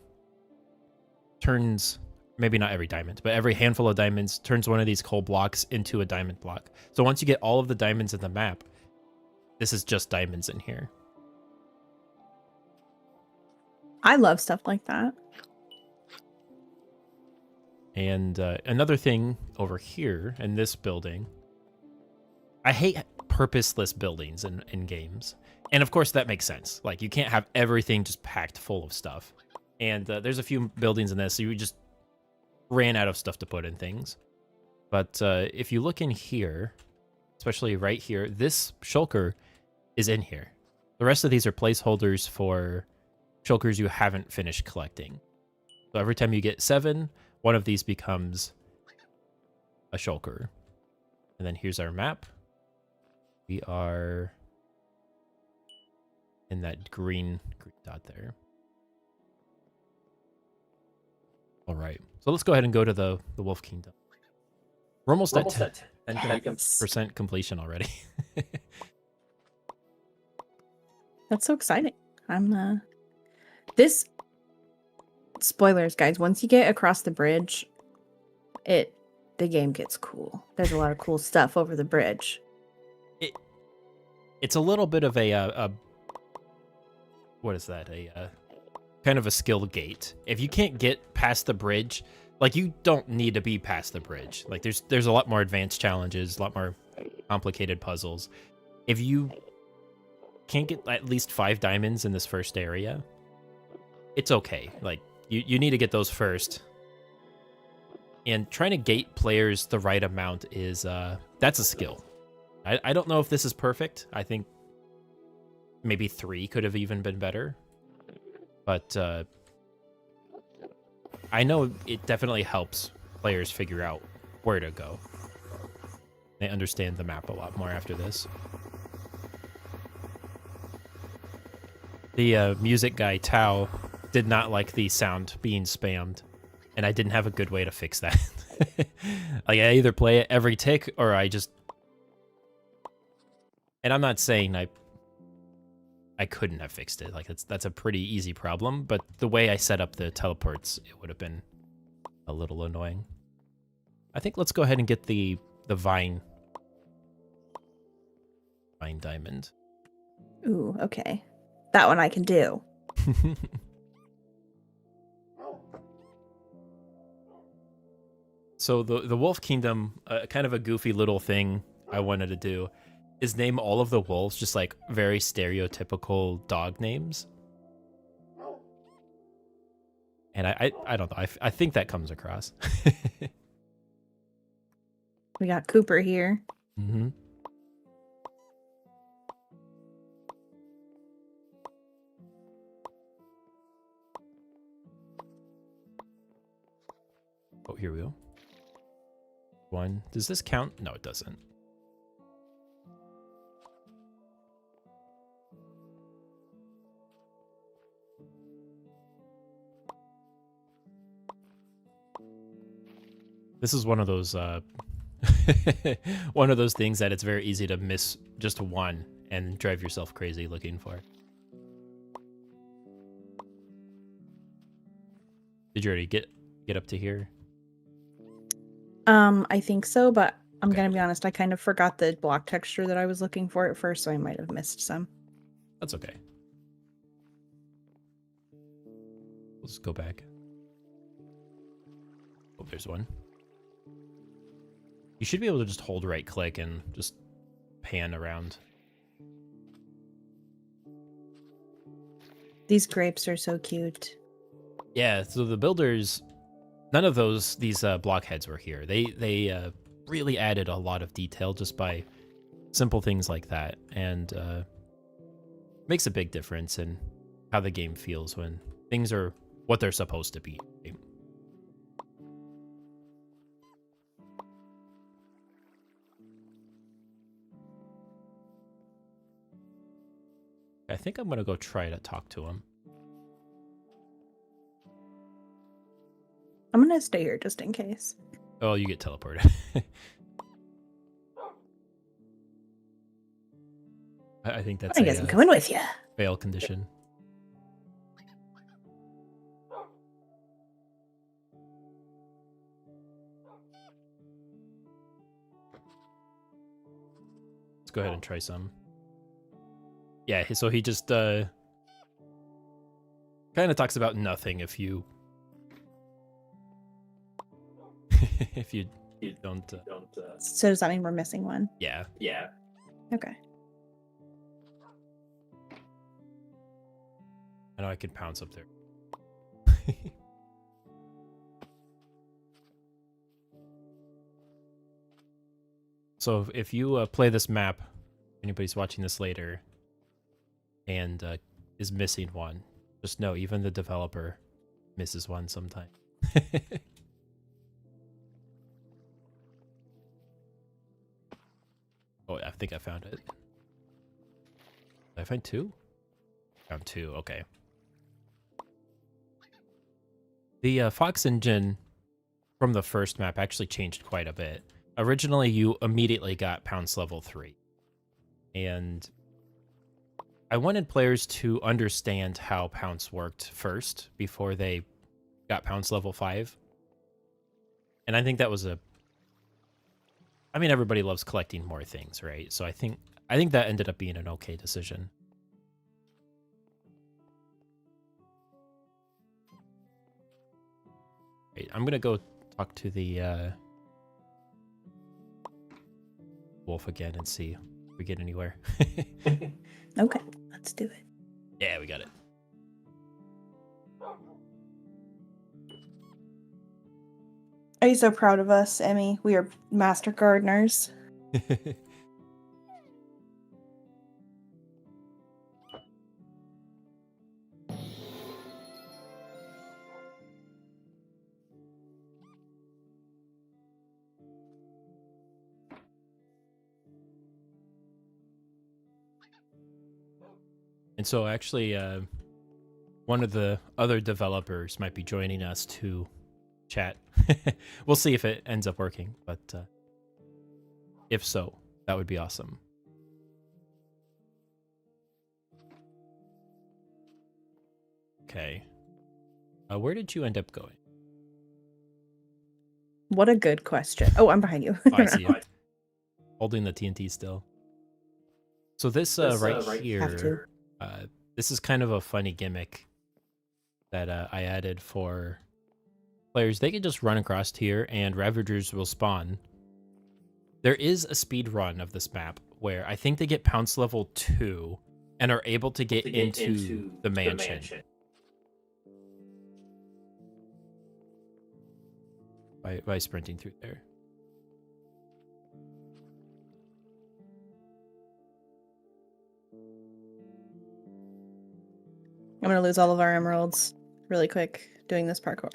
turns, maybe not every diamond, but every handful of diamonds turns one of these coal blocks into a diamond block. So once you get all of the diamonds in the map, this is just diamonds in here. I love stuff like that. And another thing over here in this building, I hate purposeless buildings in games. And of course that makes sense. Like you can't have everything just packed full of stuff. And there's a few buildings in this, so you just ran out of stuff to put in things. But if you look in here, especially right here, this shulker is in here. The rest of these are placeholders for shulkers you haven't finished collecting. So every time you get 7, one of these becomes a shulker. And then here's our map. We are in that green dot there. All right, so let's go ahead and go to the Wolf Kingdom. We're almost at 10% completion already. That's so exciting. This, spoilers, guys, once you get across the bridge, the game gets cool. There's a lot of cool stuff over the bridge. It's a little bit of a what is that? Kind of a skill gate. If you can't get past the bridge, like you don't need to be past the bridge. Like there's a lot more advanced challenges, a lot more complicated puzzles. If you can't get at least 5 diamonds in this first area, it's okay. Like you need to get those first. And trying to gate players the right amount is that's a skill. I don't know if this is perfect. I think maybe 3 could have even been better. But I know it definitely helps players figure out where to go. They understand the map a lot more after this. The music guy, Tao, did not like the sound being spammed, and I didn't have a good way to fix that. Like, I either play it every tick, or I just... And I'm not saying I couldn't have fixed it. Like, that's a pretty easy problem, but the way I set up the teleports, it would have been a little annoying. I think let's go ahead and get the vine diamond. Ooh, okay. That one I can do. So the Wolf Kingdom, kind of a goofy little thing I wanted to do, is name all of the wolves just like very stereotypical dog names. And I don't know. I think that comes across. We got Cooper here. Mm-hmm. Oh, here we go. One. Does this count? No, it doesn't. This is one of those one of those things that it's very easy to miss just one and drive yourself crazy looking for. Did you already get up to here? I think so, but I'm Okay. gonna be honest, I kind of forgot the block texture that I was looking for at first, so I might have missed some. That's okay. We'll just go back. Oh, there's one. You should be able to just hold right click and just pan around. These grapes are so cute. Yeah, so the builders, none of these blockheads were here. They really added a lot of detail just by simple things like that, and makes a big difference in how the game feels when things are what they're supposed to be. I think I'm gonna go try to talk to him. I'm gonna stay here just in case. Oh, you get teleported. I think that's I guess I'm coming with you. fail condition. Let's go ahead and try some. Yeah, so he just kind of talks about nothing if you if you don't. So does that mean we're missing one? Yeah. Okay. I know I can pounce up there. So if you play this map, anybody's watching this later, and is missing one, just know even the developer misses one sometime. Oh, I think I found it. Did I find two? Found two, okay. The Fox engine from the first map actually changed quite a bit. Originally, you immediately got Pounce level 3. And I wanted players to understand how Pounce worked first before they got Pounce level 5. And I think that was I mean, everybody loves collecting more things, right? So I think that ended up being an okay decision. Right, I'm gonna go talk to the wolf again and see if we get anywhere. Okay, let's do it. Yeah, we got it. Are you so proud of us, Emmy? We are master gardeners. And so actually, one of the other developers might be joining us to chat. We'll see if it ends up working, but if so, that would be awesome. Okay. Where did you end up going? What a good question. Oh, I'm behind you. Oh, I see you. Holding the TNT still. So this right here, this is kind of a funny gimmick that I added for players. They can just run across here and Ravagers will spawn. There is a speed run of this map where I think they get Pounce level 2 and are able to get into the mansion. By sprinting through there. I'm gonna lose all of our emeralds really quick doing this parkour.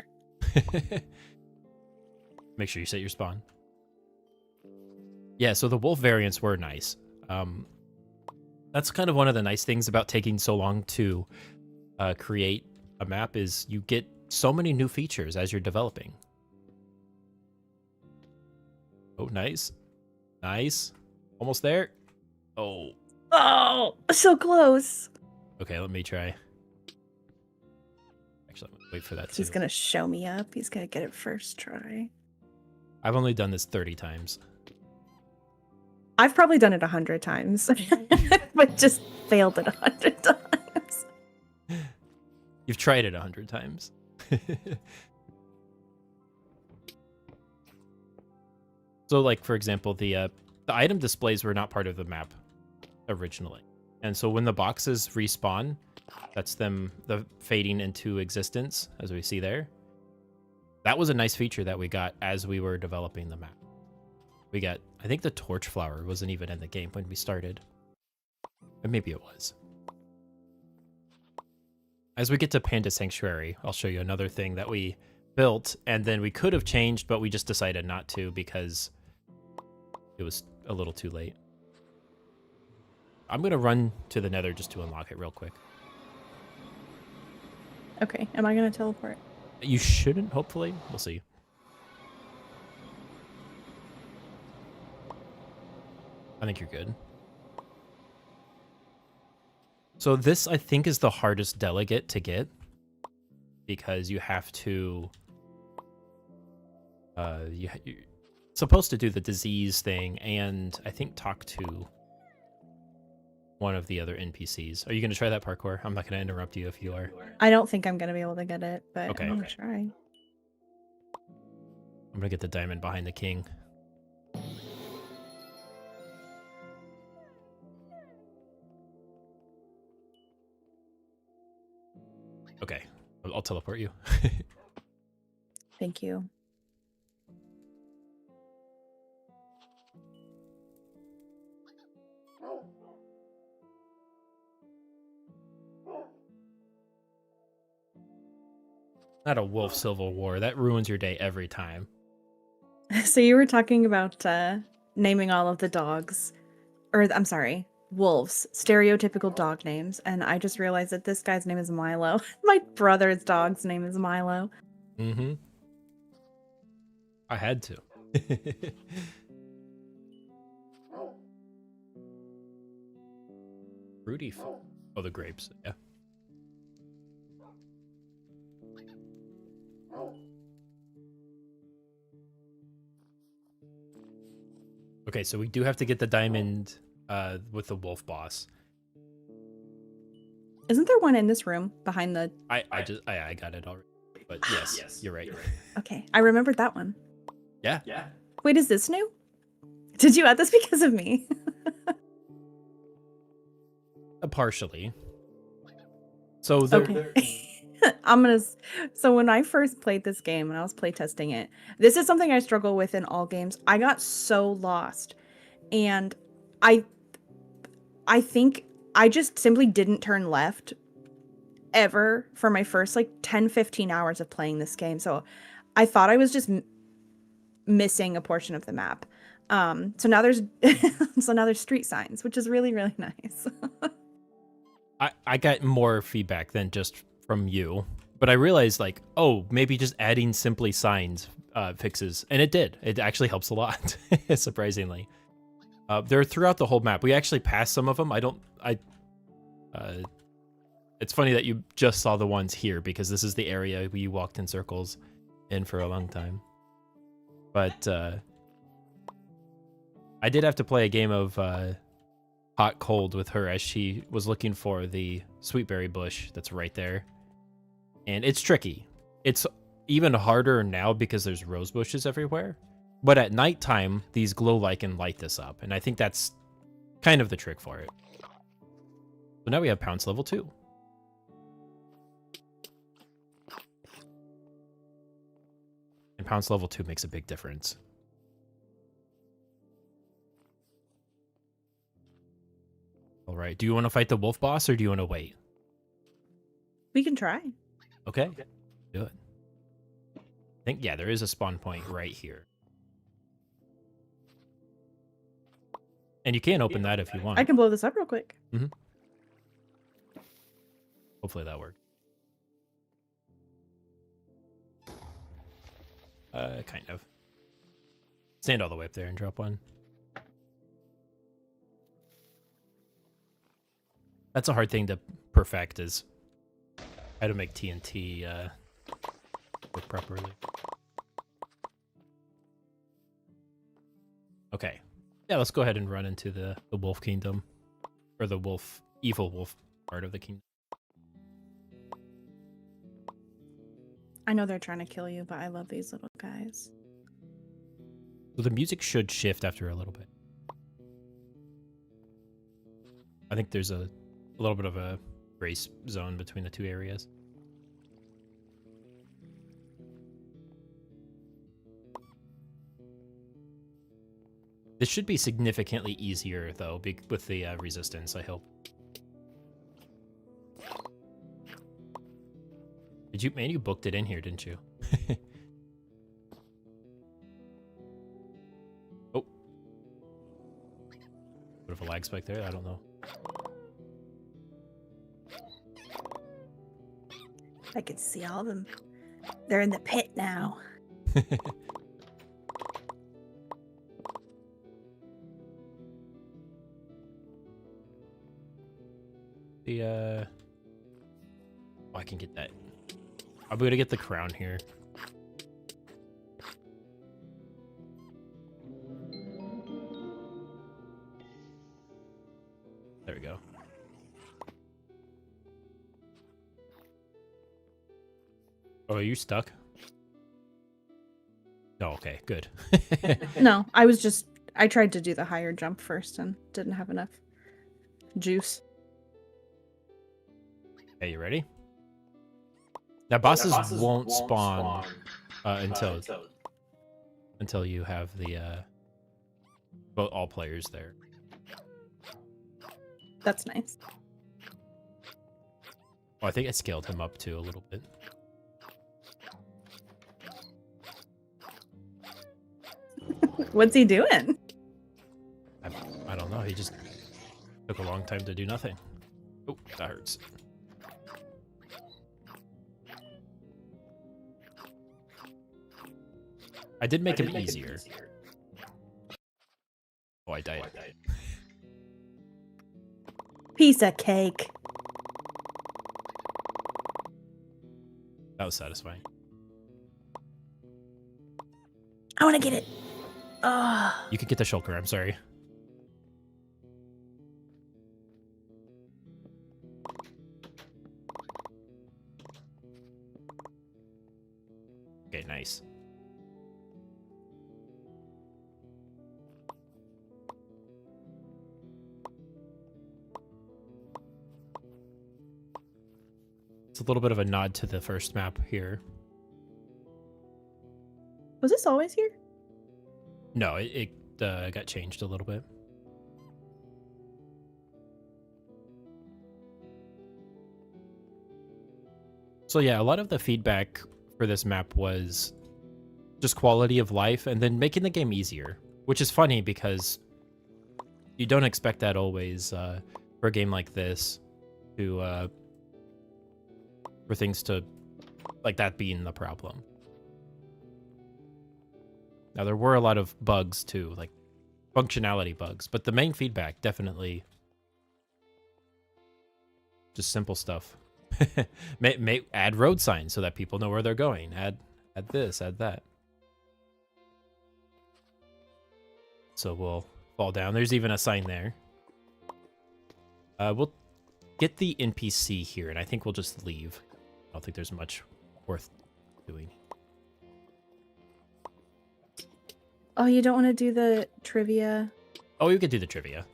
Make sure you set your spawn. Yeah, so the wolf variants were nice. That's kind of one of the nice things about taking so long to create a map is you get so many new features as you're developing. Oh, nice. Nice. Almost there. Oh. Oh, so close. Okay, let me try. Actually, I'm gonna wait for that too. He's gonna show me up. He's gonna get it first try. I've only done this 30 times. I've probably done it 100 times, but just failed it 100 times. You've tried it 100 times. So, like, for example, the item displays were not part of the map originally. And so when the boxes respawn, that's them fading into existence, as we see there. That was a nice feature that we got as we were developing the map. We got, I think the torch flower wasn't even in the game when we started. But maybe it was. As we get to Panda Sanctuary, I'll show you another thing that we built, and then we could have changed, but we just decided not to because it was a little too late. I'm going to run to the nether just to unlock it real quick. Okay, am I going to teleport? You shouldn't, hopefully. We'll see. I think you're good. So this, I think, is the hardest delegate to get because you have to... you're supposed to do the disease thing and I think talk to one of the other NPCs. Are you going to try that parkour? I'm not going to interrupt you if you are. I don't think I'm going to be able to get it, but Okay. I'm going to try. I'm going to get the diamond behind the king. Okay, I'll teleport you. Thank you. Not a wolf civil war. That ruins your day every time. So you were talking about naming all of the dogs, or I'm sorry, wolves, stereotypical dog names, and I just realized that this guy's name is Milo. My brother's dog's name is Milo. Mm-hmm. I had to. Fruity. Oh, the grapes. Yeah. Okay, so we do have to get the diamond with the wolf boss. Isn't there one in this room behind the... I got it already. But yes, you're right. Okay, I remembered that one. Yeah. Wait, is this new? Did you add this because of me? Partially. So there, Okay. So when I first played this game and I was playtesting it, this is something I struggle with in all games. I got so lost, and I think I just simply didn't turn left ever for my first like 10-15 hours of playing this game. So I thought I was just missing a portion of the map. So now there's street signs, which is really, really nice. I got more feedback than just from you, but I realized like, oh, maybe just adding simply signs fixes, and it did. It actually helps a lot, surprisingly. They're throughout the whole map. We actually passed some of them. It's funny that you just saw the ones here because this is the area we walked in circles in for a long time. But I did have to play a game of hot cold with her as she was looking for the sweetberry bush that's right there. And it's tricky. It's even harder now because there's rose bushes everywhere. But at nighttime, these glow like and light this up. And I think that's kind of the trick for it. So now we have Pounce level 2. And Pounce level 2 makes a big difference. All right. Do you want to fight the wolf boss or do you want to wait? We can try. Okay. Do it. I think, yeah, there is a spawn point right here. And you can open that if you want. I can blow this up real quick. Mm-hmm. Hopefully that worked. Kind of. Stand all the way up there and drop one. That's a hard thing to perfect, is how to make TNT work properly. Okay. Yeah, let's go ahead and run into the wolf kingdom. Or the evil wolf part of the kingdom. I know they're trying to kill you, but I love these little guys. So the music should shift after a little bit. I think there's a little bit of a grace zone between the two areas. This should be significantly easier, though, with the resistance, I hope. Man, you booked it in here, didn't you? Oh. Bit of a lag spike there, I don't know. I can see all of them. They're in the pit now. Oh, I can get that. I'm gonna get the crown here. There we go. Oh, are you stuck? Oh, okay, good. No, I tried to do the higher jump first and didn't have enough juice. Okay, you ready? Now, bosses won't spawn until you have the all players there. That's nice. Oh, I think I scaled him up too a little bit. What's he doing? I don't know. He just took a long time to do nothing. Oh, that hurts. I did make him easier. Oh, I died. Piece of cake. That was satisfying. I want to get it. Oh. You could get the shulker, I'm sorry. Okay, nice. It's a little bit of a nod to the first map here. Was this always here? No, it got changed a little bit. So yeah, a lot of the feedback for this map was just quality of life and then making the game easier, which is funny because you don't expect that always for a game like this. to for things to like that being the problem. Now there were a lot of bugs too, like functionality bugs, but the main feedback definitely just simple stuff. Add road signs so that people know where they're going. Add this, add that. So we'll fall down. There's even a sign there. We'll get the NPC here, and I think we'll just leave. I don't think there's much worth doing. Oh, you don't want to do the trivia? Oh, we could do the trivia.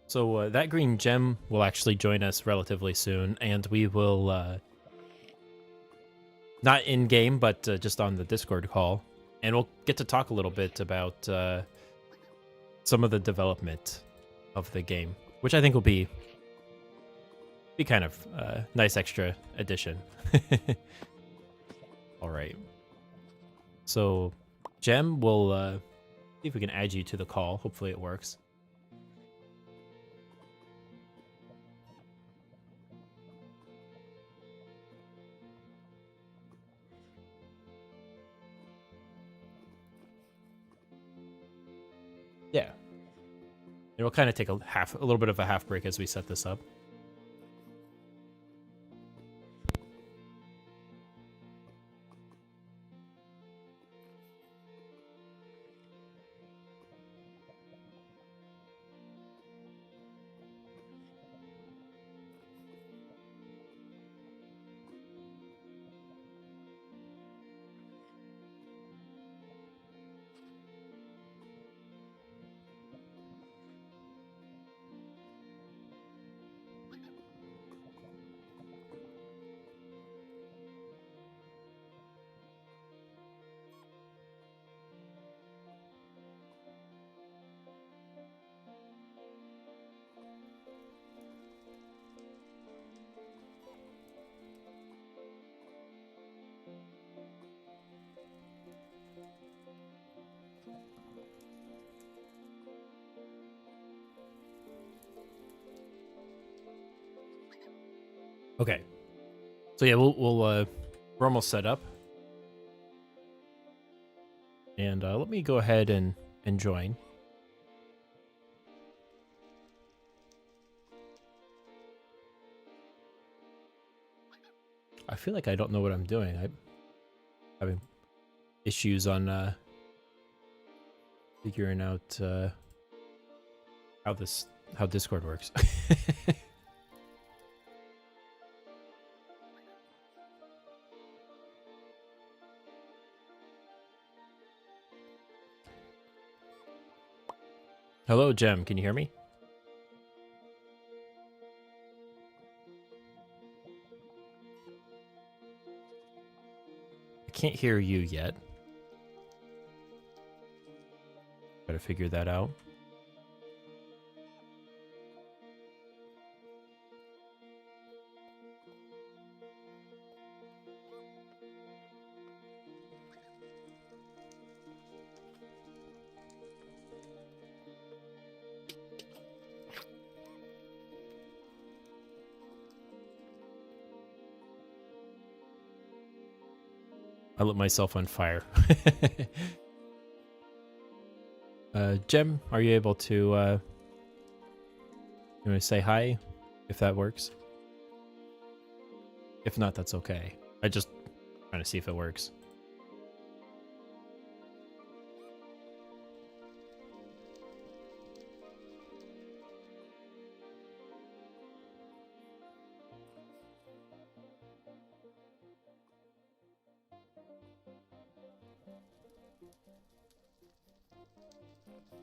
So that green gem will actually join us relatively soon, and we will, not in-game, but just on the Discord call, and we'll get to talk a little bit about some of the development of the game, which I think will be kind of a nice extra addition. All right. So, Gem, we'll see if we can add you to the call. Hopefully it works. Yeah. And we'll kind of take a little bit of a half break as we set this up. Okay. So yeah, we're almost set up. And let me go ahead and join. I feel like I don't know what I'm doing. I'm having issues on figuring out how Discord works. Hello, Jem. Can you hear me? I can't hear you yet. Gotta figure that out. I lit myself on fire. Jem, are you able to you want to say hi, if that works? If not, that's okay. I just trying to see if it works.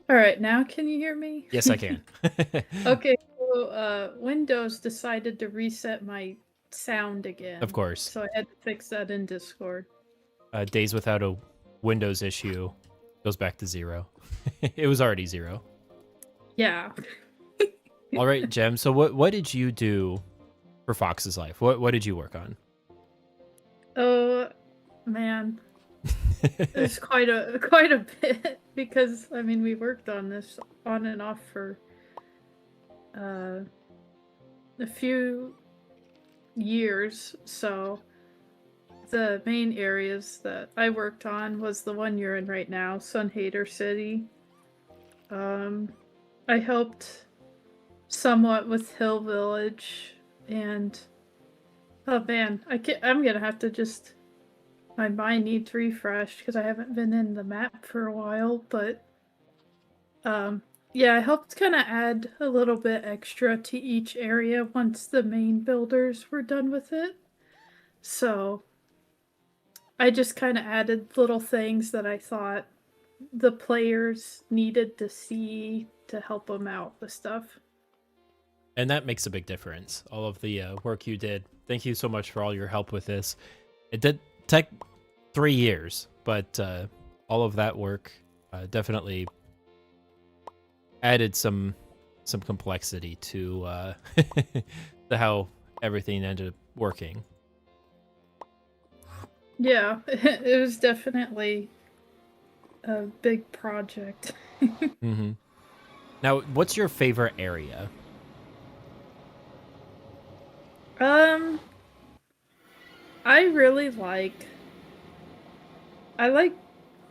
All right, now can you hear me? Yes, I can. Okay, so Windows decided to reset my sound again. Of course. So I had to fix that in Discord. Days without a Windows issue goes back to 0. It was already 0. Yeah. All right, Jem. So what did you do for Fox's Life? What did you work on? Oh man, there's quite a bit because I mean we worked on this on and off for uh, a few years. So the main areas that I worked on was the one you're in right now, Sun Hater City. I helped somewhat with Hill Village, and oh man, I'm gonna have to just my mind needs refreshed because I haven't been in the map for a while. But yeah, I helped kind of add a little bit extra to each area once the main builders were done with it. So I just kind of added little things that I thought the players needed to see to help them out with stuff. And that makes a big difference. All of the work you did. Thank you so much for all your help with this. It did take 3 years, but all of that work definitely added some complexity to to how everything ended up working. Yeah, it was definitely a big project. Mm-hmm. Now, what's your favorite area? Um, I really I like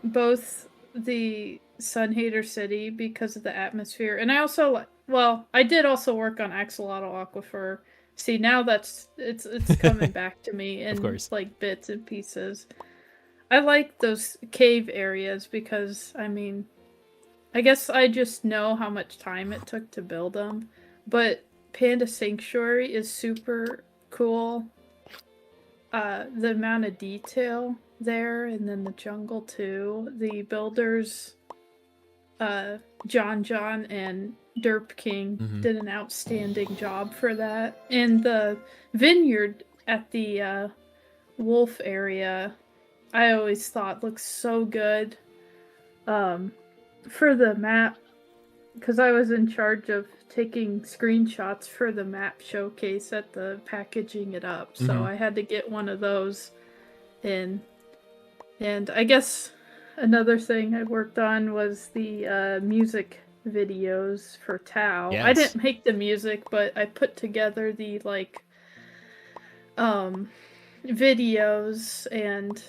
both the Sun Hater City because of the atmosphere, and I also well, I did also work on Axolotl Aquifer. See, now it's coming back to me Of in course. like bits and pieces. I like those cave areas because I mean, I guess I just know how much time it took to build them, but Panda Sanctuary is super cool. The amount of detail there, and then the jungle too. The builders, John and Derp King Mm-hmm. did an outstanding job for that. And the vineyard at the wolf area, I always thought looks so good. For the map, because I was in charge of taking screenshots for the map showcase at the packaging it up, so Mm-hmm. I had to get one of those in. And I guess another thing I worked on was the music videos for Tao. I Yes. didn't make the music, but I put together the um videos, and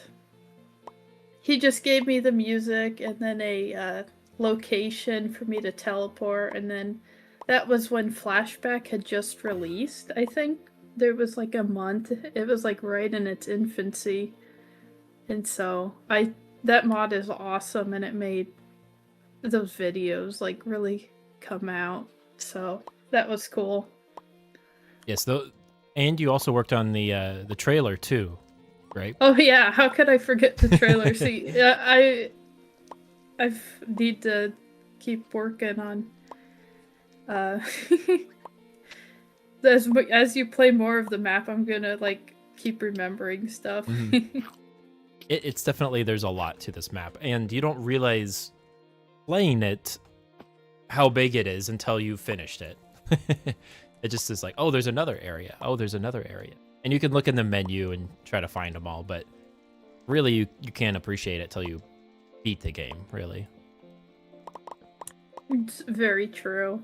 he just gave me the music and then a location for me to teleport, and then that was when Flashback had just released. I think there was like a month. It was like right in its infancy. And so I that mod is awesome, and it made those videos like really come out. So that was cool. Yes. And you also worked on the trailer too, right? Oh yeah, how could I forget the trailer? See, I need to keep working on uh as you play more of the map, I'm gonna like keep remembering stuff. Mm-hmm. It's definitely, there's a lot to this map, and you don't realize playing it how big it is until you finished it. It just is like, oh, there's another area. Oh, there's another area. And you can look in the menu and try to find them all, but really you can't appreciate it till you beat the game, really. It's very true.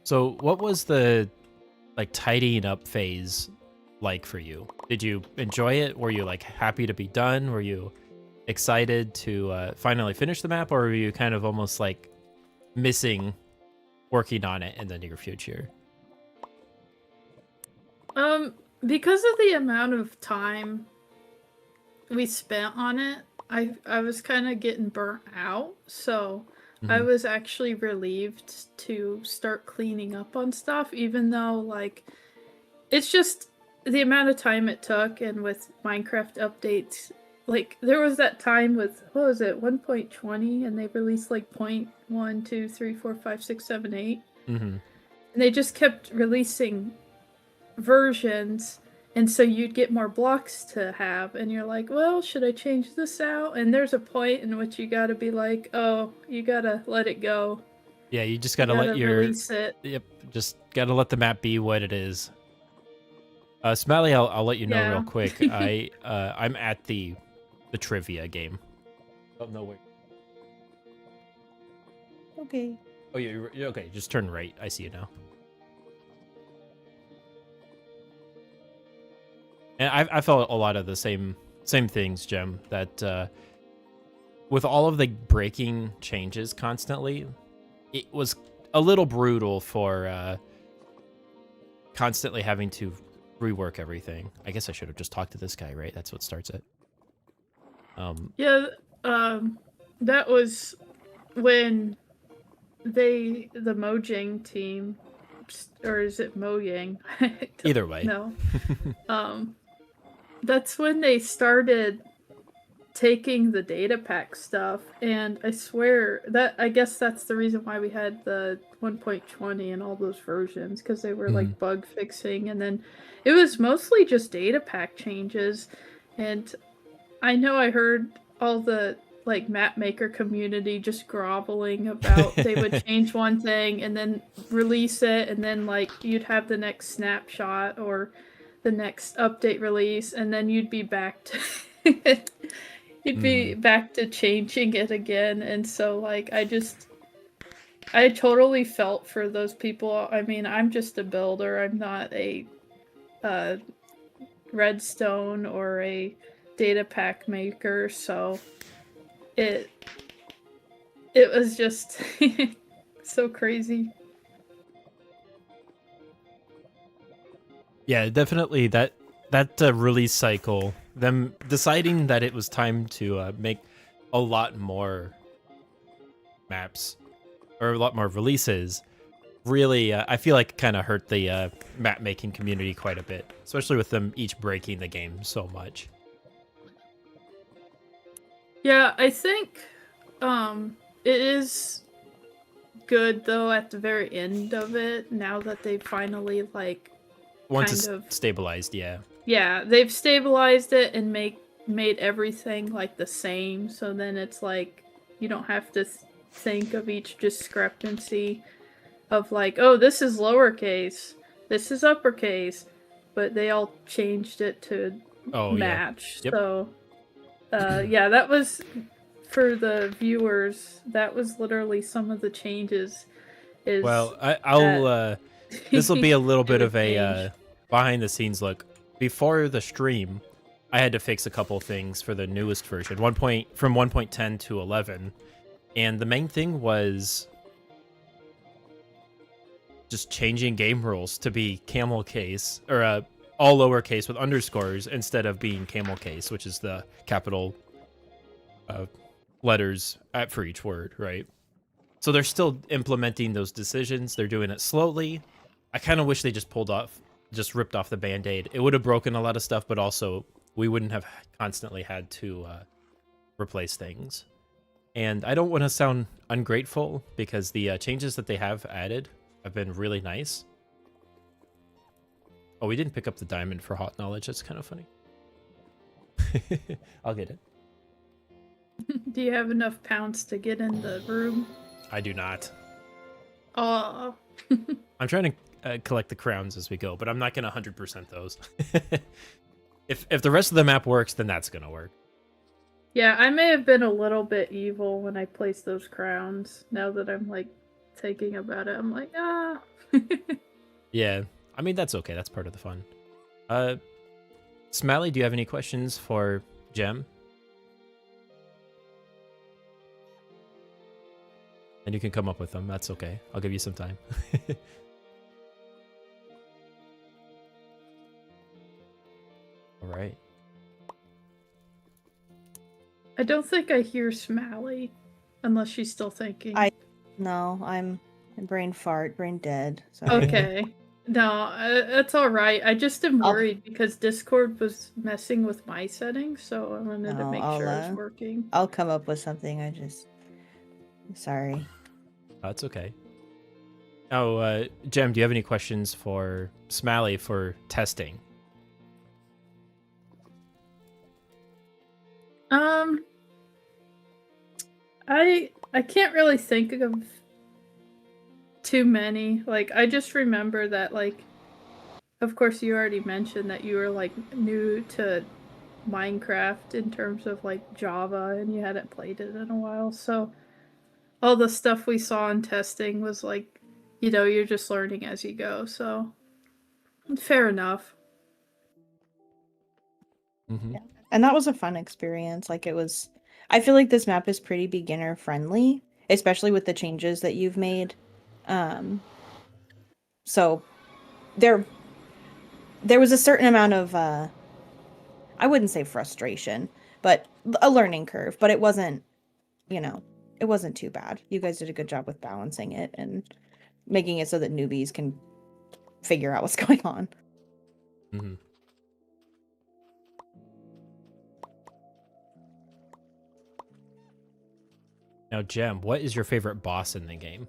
So what was the like tidying up phase like for you? Did you enjoy it? Were you like happy to be done? Were you excited to finally finish the map, or were you kind of almost like missing working on it in the near future? Because of the amount of time we spent on it, I was kind of getting burnt out, so I Mm-hmm. was actually relieved to start cleaning up on stuff, even though like it's just the amount of time it took, and with Minecraft updates, like there was that time with what was it 1.20, and they released like 0.1, 2, 3, 4, 5, 6, 7, 8, Mm-hmm. and they just kept releasing versions, and so you'd get more blocks to have, and you're like, well, should I change this out? And there's a point in which you gotta be like, oh, you gotta let it go, Yeah, you just you gotta let gotta your release it. yep, just gotta let the map be what it is. Smelly, I'll let you know real Yeah. quick. I'm at the trivia game. Don't know where. Okay. Oh, you're okay. Just turn right. I see you now. And I felt a lot of the same things, Jem. That with all of the breaking changes constantly, it was a little brutal for constantly having to rework everything. I guess I should have just talked to this guy, right? That's what starts it. Yeah, that was when the Mojang team, or is it Mojang? I don't Either way. know. That's when they started taking the data pack stuff, and I swear that I guess that's the reason why we had the 1.20 and all those versions, because they were like bug fixing, and then it was mostly just data pack changes. And I know I heard all the like map maker community just groveling about they would change one thing and then release it, and then like you'd have the next snapshot or the next update release, and then you'd be back to you'd be back to changing it again. And so like I totally felt for those people. I mean, I'm just a builder. I'm not a redstone or a data pack maker, so it was just so crazy. Yeah, definitely that release cycle, them deciding that it was time to make a lot more maps or a lot more releases, really, I feel like kind of hurt the map making community quite a bit, especially with them each breaking the game so much. Yeah, I think it is good though at the very end of it, now that they finally like Once kind it's of stabilized, yeah. yeah, they've stabilized it and made everything like the same, so then it's like you don't have to think of each discrepancy of like, oh, this is lowercase, this is uppercase, but they all changed it to Oh yeah. match. Yep. So yeah, that was for the viewers, that was literally some of the changes. Is Well, I'll that this will be a little it bit would of a change. behind the scenes look. Before the stream, I had to fix a couple things for the newest version, from 1.10 to 11, and the main thing was just changing game rules to be camel case or all lowercase with underscores instead of being camel case, which is the capital letters for each word, right? So they're still implementing those decisions. They're doing it slowly. I kind of wish they just ripped off the band-aid. It would have broken a lot of stuff, but also we wouldn't have constantly had to replace things. And I don't want to sound ungrateful because the changes that they have added have been really nice. Oh, we didn't pick up the diamond for hot knowledge. That's kind of funny. I'll get it. Do you have enough pounds to get in the room? I do not. Oh. I'm trying to collect the crowns as we go, but I'm not going to 100% those. If the rest of the map works, then that's going to work. Yeah, I may have been a little bit evil when I placed those crowns. Now that I'm like thinking about it, I'm like, ah. Yeah, I mean, that's okay. That's part of the fun. Smaley, do you have any questions for Jem? And you can come up with them. That's okay. I'll give you some time. All right. I don't think I hear Smaley, unless she's still thinking. No, I'm brain fart, brain dead. Sorry. Okay. No, that's all right. I just am I'll- worried because Discord was messing with my settings, so I wanted to No, make sure it was working. I'll come up with something. Sorry. That's okay. Oh, Jem, do you have any questions for Smaley for testing? I can't really think of too many. Like, I just remember that, like, of course, you already mentioned that you were like new to Minecraft in terms of like Java, and you hadn't played it in a while. So all the stuff we saw in testing was like, you're just learning as you go. So fair enough. Mm-hmm. Yeah. And that was a fun experience. Like it was, I feel like this map is pretty beginner friendly, especially with the changes that you've made. So there was a certain amount of I wouldn't say frustration, but a learning curve, but it wasn't, it wasn't too bad. You guys did a good job with balancing it and making it so that newbies can figure out what's going on. Mm-hmm. Now, Jem, what is your favorite boss in the game?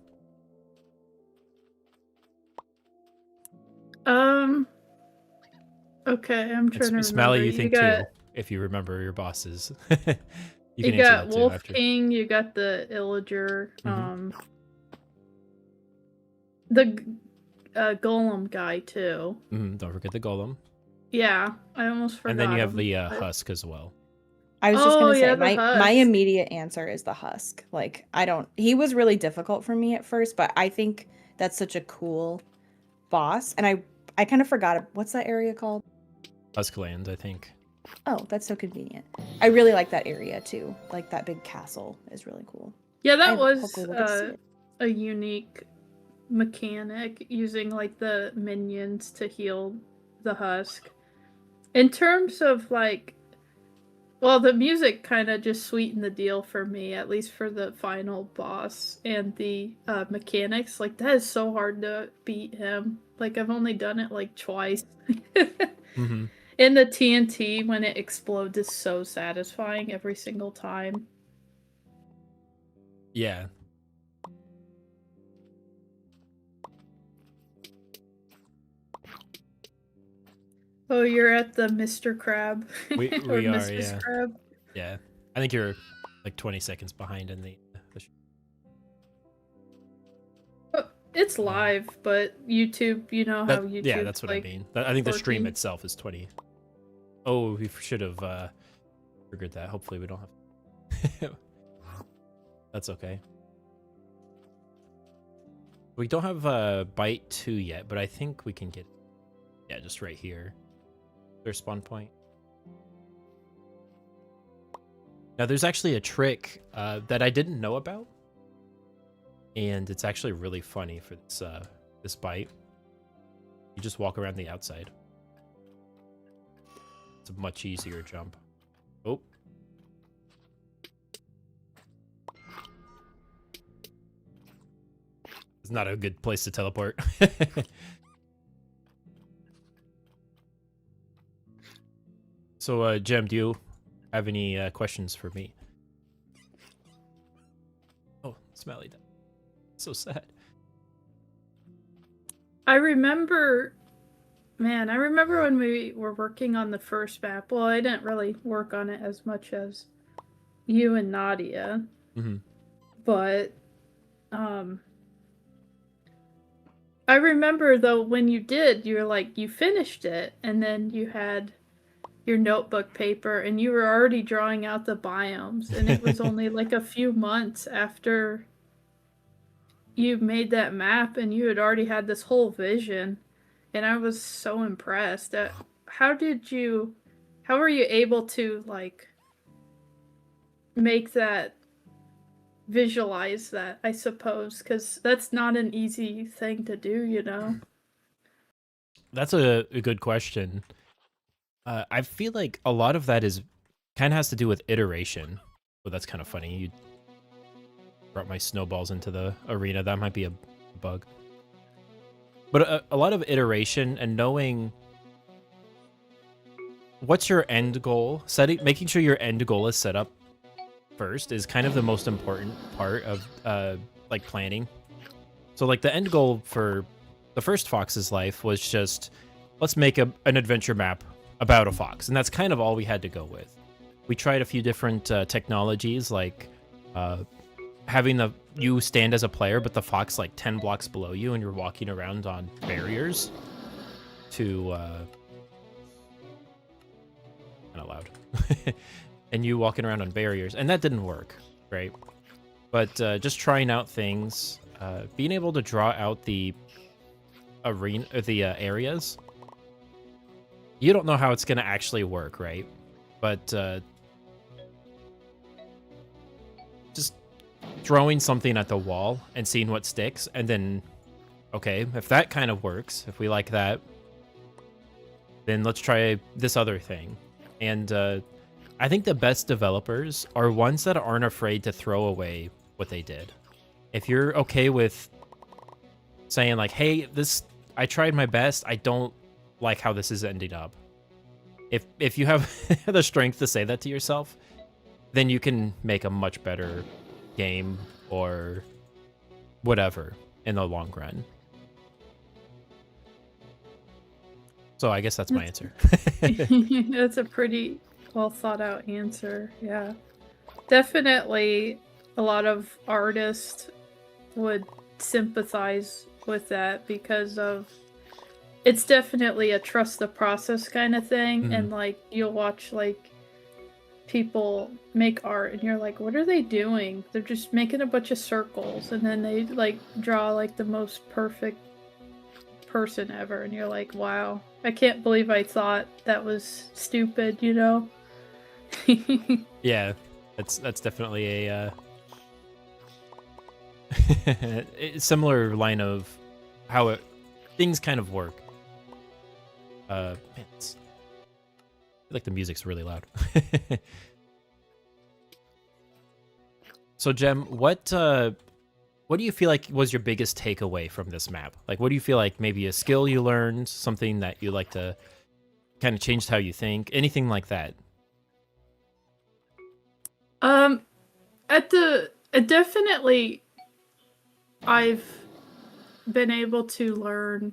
Okay, I'm trying to remember. Smaley, you think too, if you remember your bosses. You can you answer got that too Wolf after. King, you got the Illager, Mhm. the Golem guy too. Don't forget the golem. Yeah, I almost forgot. And then you have him, the but- husk as well. I was just gonna say yeah, the my husk. immediate answer is the husk. Like he was really difficult for me at first, but I think that's such a cool boss. And I kind of forgot what's that area called? Huskland, I think. Oh, that's so convenient. I really like that area too. Like that big castle is really cool. Yeah, that was hopefully we'll get to see it. a unique mechanic, using like the minions to heal the husk. In terms of like, well, the music kind of just sweetened the deal for me, at least for the final boss, and the mechanics. Like that is so hard to beat him. Like I've only done it like twice. Mm-hmm. And the TNT when it explodes is so satisfying every single time. Yeah. Oh, you're at the Mr. Crab. We Or are, Mrs. yeah. Crab. Yeah. I think you're like 20 seconds behind in the It's live, but YouTube, you know how YouTube. yeah, that's what like, I mean. I think the stream 14. itself is 20. Oh, we should have triggered that. Hopefully we don't have. That's okay. We don't have bite 2 yet, but I think we can get. Yeah, just right here. Their spawn point. Now, there's actually a trick that I didn't know about, and it's actually really funny for this bite. You just walk around the outside. It's a much easier jump. Oh. It's not a good place to teleport. So, Jem, do you have any questions for me? Oh, Smelly died. So sad. I remember when we were working on the first map. Well, I didn't really work on it as much as you and Nadia. Mm-hmm. But I remember though when you did, you were like, you finished it, and then you had your notebook paper and you were already drawing out the biomes, and it was only like a few months after you made that map and you had already had this whole vision, and I was so impressed. How were you able to like make that, visualize that, I suppose, because that's not an easy thing to do, you know? That's a good question. I feel like a lot of that is kind of has to do with iteration. Oh, that's kind of funny. You brought my snowballs into the arena. That might be a bug. But a lot of iteration and knowing what's your end goal, making sure your end goal is set up first is kind of the most important part of like planning. So like the end goal for the first Fox's life was just, let's make an adventure map about a fox, and that's kind of all we had to go with. We tried a few different technologies, like having you stand as a player, but the fox like 10 blocks below you, and you're walking around on barriers. to kind of loud, and you walking around on barriers, and that didn't work, right? But just trying out things, being able to draw out the arena, the areas. You don't know how it's gonna actually work, right? But just throwing something at the wall and seeing what sticks, and then, okay, if that kind of works, if we like that, then let's try this other thing. And I think the best developers are ones that aren't afraid to throw away what they did. If you're okay with saying like, hey, I tried my best, I don't like how this is ending up. If you have the strength to say that to yourself, then you can make a much better game or whatever in the long run. So I guess that's my answer. That's a pretty well thought out answer. Yeah. Definitely a lot of artists would sympathize with that because of it's definitely a trust the process kind of thing. And like you'll watch like people make art and you're like, what are they doing? They're just making a bunch of circles and then they like draw like the most perfect person ever, and you're like, wow, I can't believe I thought that was stupid, you know? Yeah, that's definitely a similar line of how things kind of work. Man, I feel like the music's really loud. So, Jem, what do you feel like was your biggest takeaway from this map? Like, what do you feel like maybe a skill you learned, something that you like to kind of changed how you think, anything like that? Definitely I've been able to learn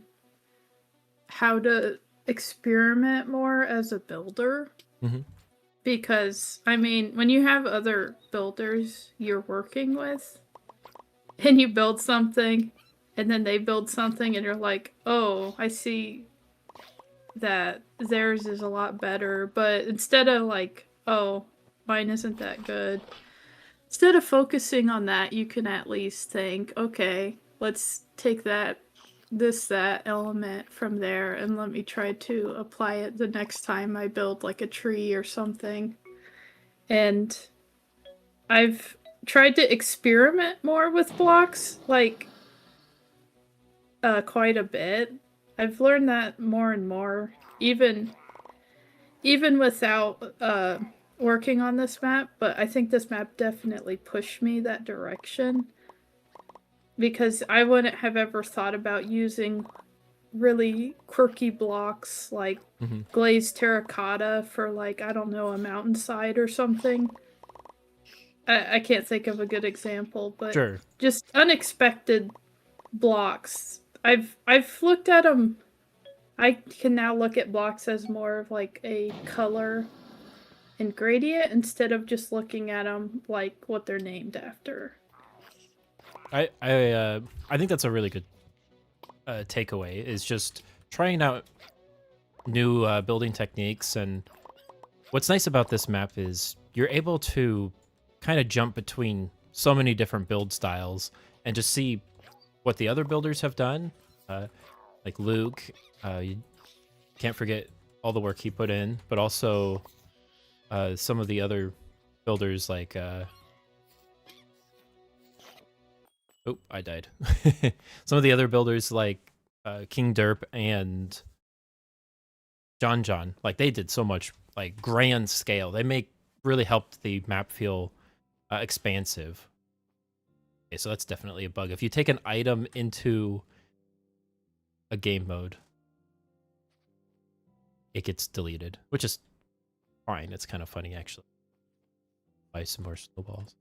how to experiment more as a builder. Mm-hmm. Because, I mean, when you have other builders you're working with, and you build something, and then they build something, and you're like, oh, I see that theirs is a lot better. But instead of like, oh, mine isn't that good, instead of focusing on that, you can at least think, okay, let's take that element from there and let me try to apply it the next time I build like a tree or something. And I've tried to experiment more with blocks, like quite a bit. I've learned that more and more, even without working on this map. But I think this map definitely pushed me that direction, because I wouldn't have ever thought about using really quirky blocks like glazed terracotta for like, I don't know, a mountainside or something. I can't think of a good example, but Sure. just unexpected blocks. I've looked at them. I can now look at blocks as more of like a color and gradient instead of just looking at them like what they're named after. I think that's a really good takeaway, is just trying out new building techniques. And what's nice about this map is you're able to kind of jump between so many different build styles and just see what the other builders have done. Like Luke, you can't forget all the work he put in, but also some of the other builders like oh, I died. Some of the other builders like King Derp and John, like they did so much like grand scale. They really helped the map feel expansive. Okay, so that's definitely a bug. If you take an item into a game mode, it gets deleted, which is fine. It's kind of funny, actually. Buy some more snowballs.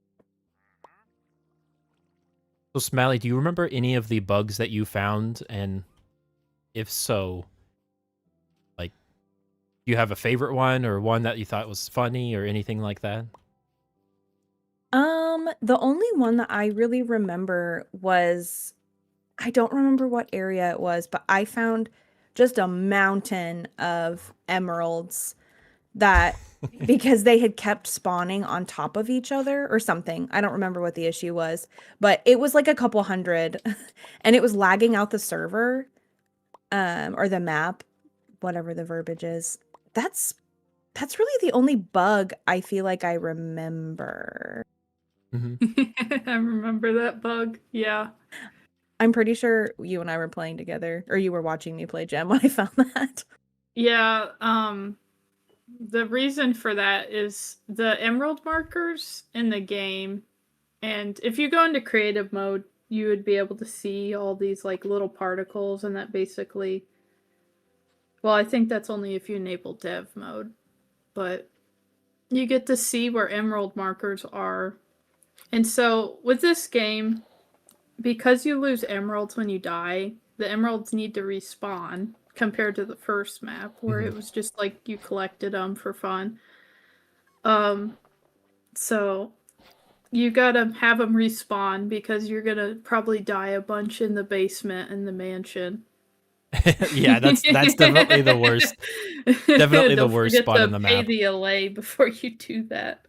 So, Smaley, do you remember any of the bugs that you found? And if so, like, do you have a favorite one or one that you thought was funny or anything like that? The only one that I really remember was, I don't remember what area it was, but I found just a mountain of emeralds that because they had kept spawning on top of each other or something. I don't remember what the issue was, but it was like a couple hundred and it was lagging out the server or the map, whatever the verbiage is. That's really the only bug I feel like I remember. I remember that bug. Yeah. I'm pretty sure you and I were playing together, or you were watching me play Gem when I found that. Yeah, the reason for that is the emerald markers in the game, and if you go into creative mode, you would be able to see all these like little particles, and that basically, well, I think that's only if you enable dev mode, but you get to see where emerald markers are. And so with this game, because you lose emeralds when you die, the emeralds need to respawn compared to the first map where it was just like you collected them for fun. So you gotta have them respawn because you're gonna probably die a bunch in the basement in the mansion. Yeah, that's definitely the worst. Definitely the Don't worst forget spot to in the pay map. the allay before you do that.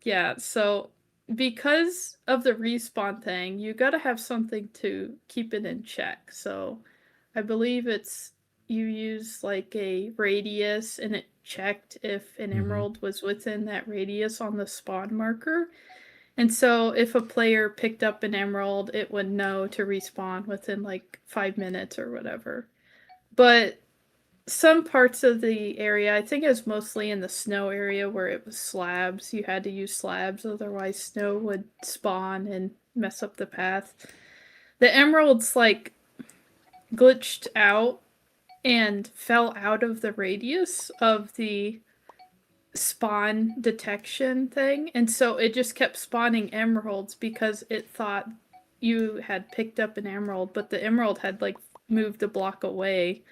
Yeah, so because of the respawn thing, you gotta have something to keep it in check. So I believe it's you use like a radius and it checked if an emerald was within that radius on the spawn marker. And so if a player picked up an emerald, it would know to respawn within like 5 minutes or whatever. But some parts of the area, I think it was mostly in the snow area where it was slabs. You had to use slabs, otherwise snow would spawn and mess up the path. The emeralds like glitched out and fell out of the radius of the spawn detection thing, and so it just kept spawning emeralds because it thought you had picked up an emerald, but the emerald had like moved a block away.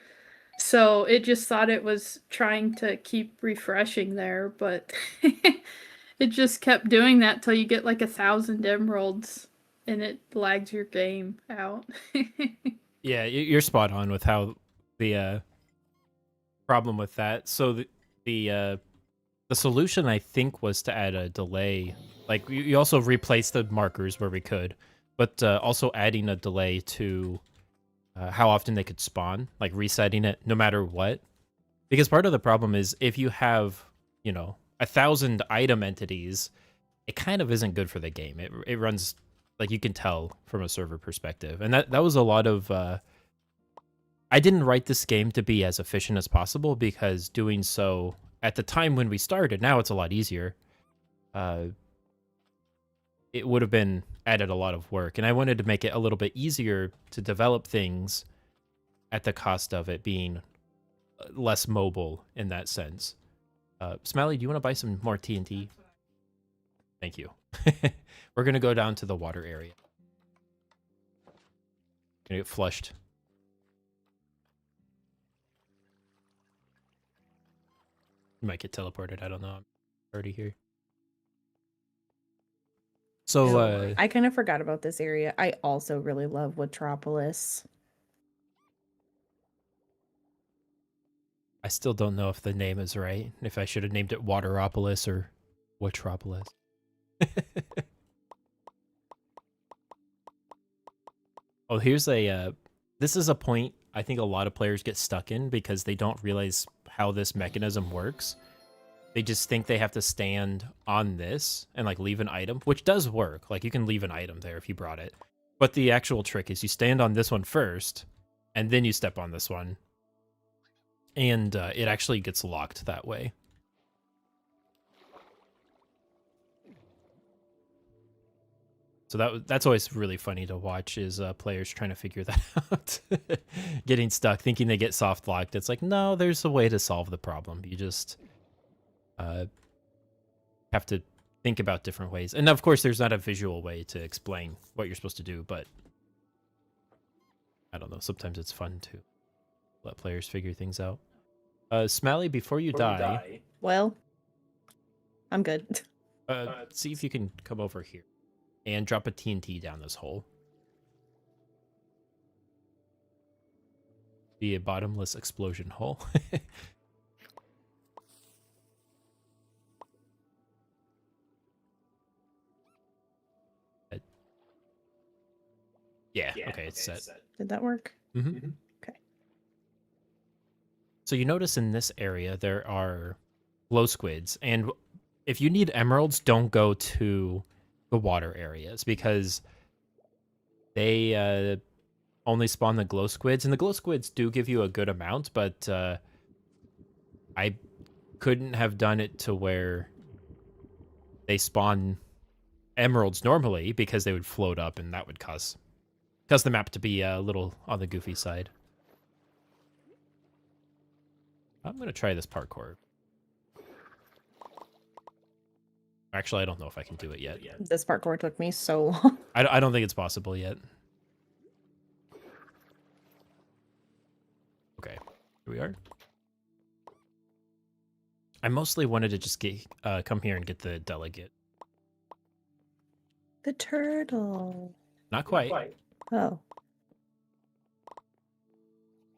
So it just thought it was trying to keep refreshing there, but it just kept doing that till you get like 1,000 emeralds and it lags your game out. Yeah, you're spot on with how the problem with that. So the solution I think was to add a delay. Like you also replaced the markers where we could, but also adding a delay to how often they could spawn, like resetting it no matter what. Because part of the problem is if you have, 1,000 item entities, it kind of isn't good for the game. It runs like you can tell from a server perspective, and that was a lot of. I didn't write this game to be as efficient as possible because doing so at the time when we started, now it's a lot easier. It would have been added a lot of work, and I wanted to make it a little bit easier to develop things at the cost of it being less mobile in that sense. Smaley, do you want to buy some more TNT? Thank you. We're going to go down to the water area. Gonna get flushed. You might get teleported. I don't know. I'm already here. So, I kind of forgot about this area. I also really love Watropolis. I still don't know if the name is right. If I should have named it Wateropolis or Watropolis. Oh, here's a... this is a point I think a lot of players get stuck in because they don't realize how this mechanism works. They just think they have to stand on this and like leave an item, which does work. Like you can leave an item there if you brought it. But the actual trick is you stand on this one first, and then you step on this one. And it actually gets locked that way. So that's always really funny to watch is players trying to figure that out. Getting stuck, thinking they get soft locked. It's like, no, there's a way to solve the problem. You just have to think about different ways. And of course, there's not a visual way to explain what you're supposed to do, but I don't know. Sometimes it's fun to let players figure things out. Smalley, before you die, Well, I'm good. see if you can come over here and drop a TNT down this hole. Be a bottomless explosion hole. Yeah, okay, it's set. Did that work? Mm-hmm. Okay. So you notice in this area there are glow squids, and if you need emeralds, don't go to the water areas because they only spawn the glow squids, and the glow squids do give you a good amount, but I couldn't have done it to where they spawn emeralds normally because they would float up, and that would cause the map to be a little on the goofy side. I'm gonna try this parkour. Actually, I don't know if I can do it yet. This parkour took me so long. I don't think it's possible yet. Okay, here we are. I mostly wanted to just come here and get the delegate. The turtle. Not quite. Oh.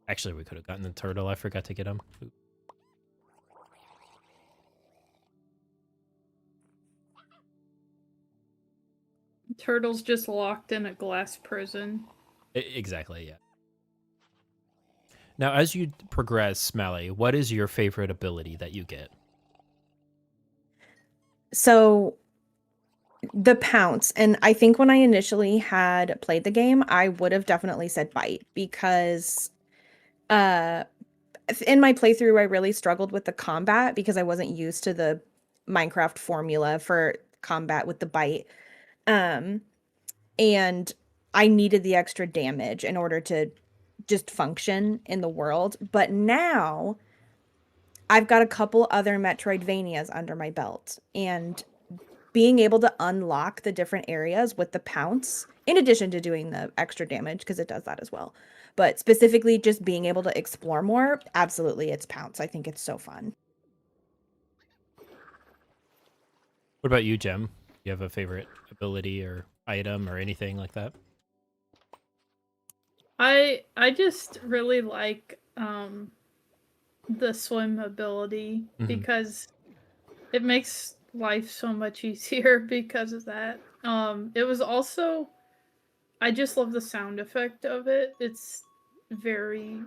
Actually, we could have gotten the turtle. I forgot to get him. Oop. Turtle's just locked in a glass prison. Exactly, yeah. Now, as you progress, Smaley, what is your favorite ability that you get? So the pounce, and I think when I initially had played the game, I would have definitely said bite because in my playthrough I really struggled with the combat because I wasn't used to the Minecraft formula for combat with the bite. And I needed the extra damage in order to just function in the world. But now I've got a couple other Metroidvanias under my belt, and being able to unlock the different areas with the pounce, in addition to doing the extra damage, because it does that as well. But specifically just being able to explore more, absolutely, it's pounce. I think it's so fun. What about you, Jem? Do you have a favorite ability or item or anything like that? I just really like the swim ability because it makes life so much easier because of that. It was also, I just love the sound effect of it. It's very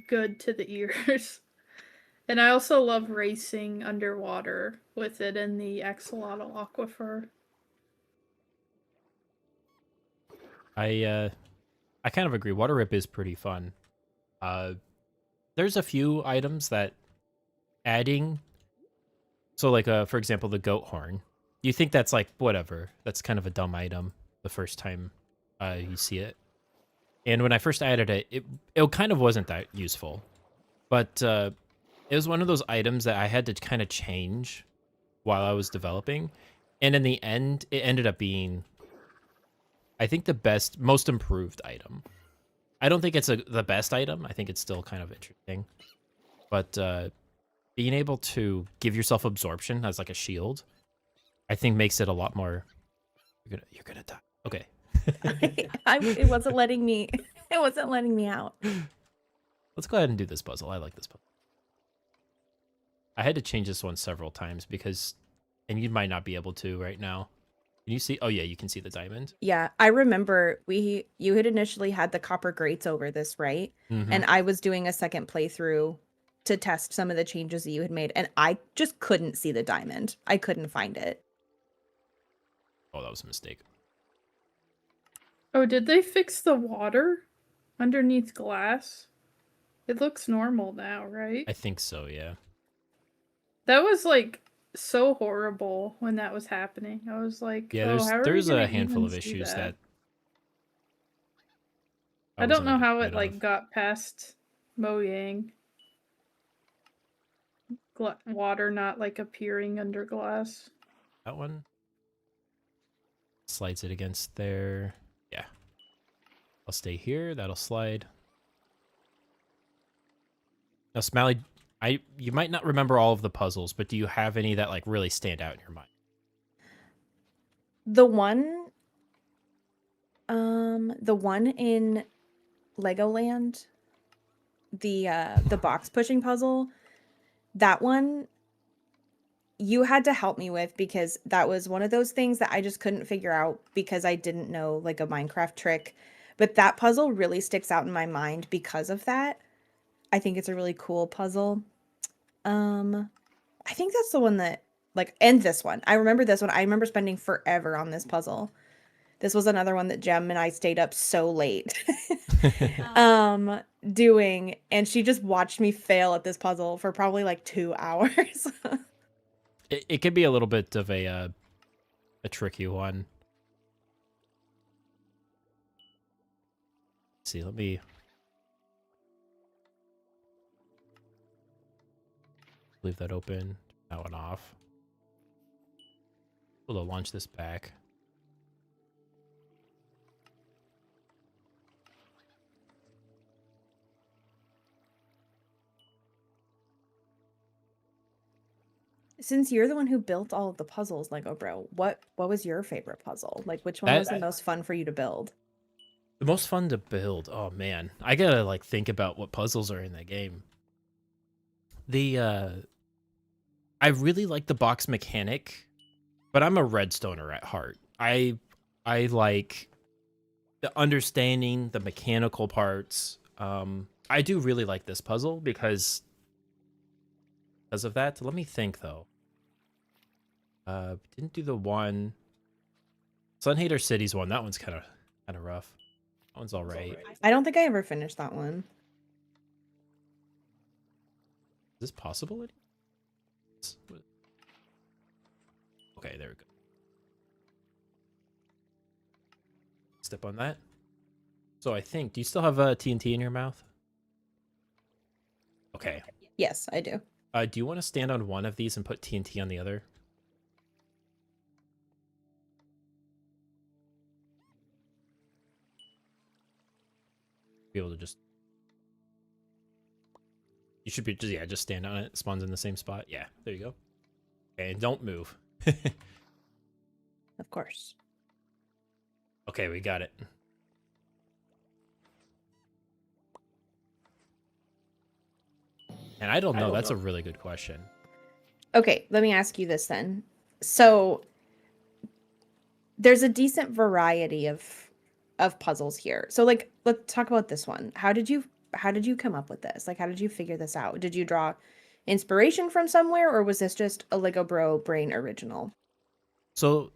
good to the ears. And I also love racing underwater with it in the axolotl aquifer. I kind of agree. Water Rip is pretty fun. There's a few items that adding, so like for example, the goat horn. You think that's like whatever. That's kind of a dumb item the first time you see it. And when I first added it, it kind of wasn't that useful. But it was one of those items that I had to kind of change while I was developing. And in the end, it ended up being, I think, the best, most improved item. I don't think it's the best item. I think it's still kind of interesting. But being able to give yourself absorption as like a shield, I think makes it a lot more... You're gonna die. Okay. It wasn't letting me. It wasn't letting me out. Let's go ahead and do this puzzle. I like this puzzle. I had to change this one several times because, and you might not be able to right now. Can you see? Oh yeah, you can see the diamond. Yeah, I remember you had initially had the copper grates over this, right? And I was doing a second playthrough to test some of the changes that you had made, and I just couldn't see the diamond. I couldn't find it. Oh, that was a mistake. Oh, did they fix the water underneath glass? It looks normal now, right? I think so, yeah. That was like so horrible when that was happening. I was like, yeah, there's a handful of issues that I don't know how it like got past Mojang. Water not like appearing under glass. That one slides it against there. Yeah. I'll stay here. That'll slide. Now, Smaley, you might not remember all of the puzzles, but do you have any that like really stand out in your mind? The one in Legoland, the box pushing puzzle, that one you had to help me with because that was one of those things that I just couldn't figure out because I didn't know like a Minecraft trick. But that puzzle really sticks out in my mind because of that. I think it's a really cool puzzle. I think that's the one that like, and this one. I remember this one. I remember spending forever on this puzzle. This was another one that Jem and I stayed up so late doing, and she just watched me fail at this puzzle for probably like 2 hours. It could be a little bit of a tricky one. Let's see, let me leave that open. That one off. We'll launch this back. Since you're the one who built all of the puzzles, Lego Bro, what was your favorite puzzle? Like, which one was the most fun for you to build? The most fun to build? Oh man, I gotta like think about what puzzles are in that game. I really like the box mechanic, but I'm a redstoner at heart. I like the understanding the mechanical parts. I do really like this puzzle because of that. Let me think though. Didn't do the one Sun Hater Cities one. That one's kind of rough. That one's all right. I don't think I ever finished that one. Is this possible? Okay, there we go. Step on that. So I think, do you still have TNT in your mouth? Okay. Yes, I do. Do you want to stand on one of these and put TNT on the other? Be able to just... You should be just, yeah, just stand on it. It spawns in the same spot. Yeah, there you go. Okay, and don't move. Of course. Okay, we got it. And I don't know. That's a really good question. Okay, let me ask you this then. So there's a decent variety of puzzles here. So like, let's talk about this one. How did you come up with this? Like, how did you figure this out? Did you draw inspiration from somewhere, or was this just a Lego Bro brain original? So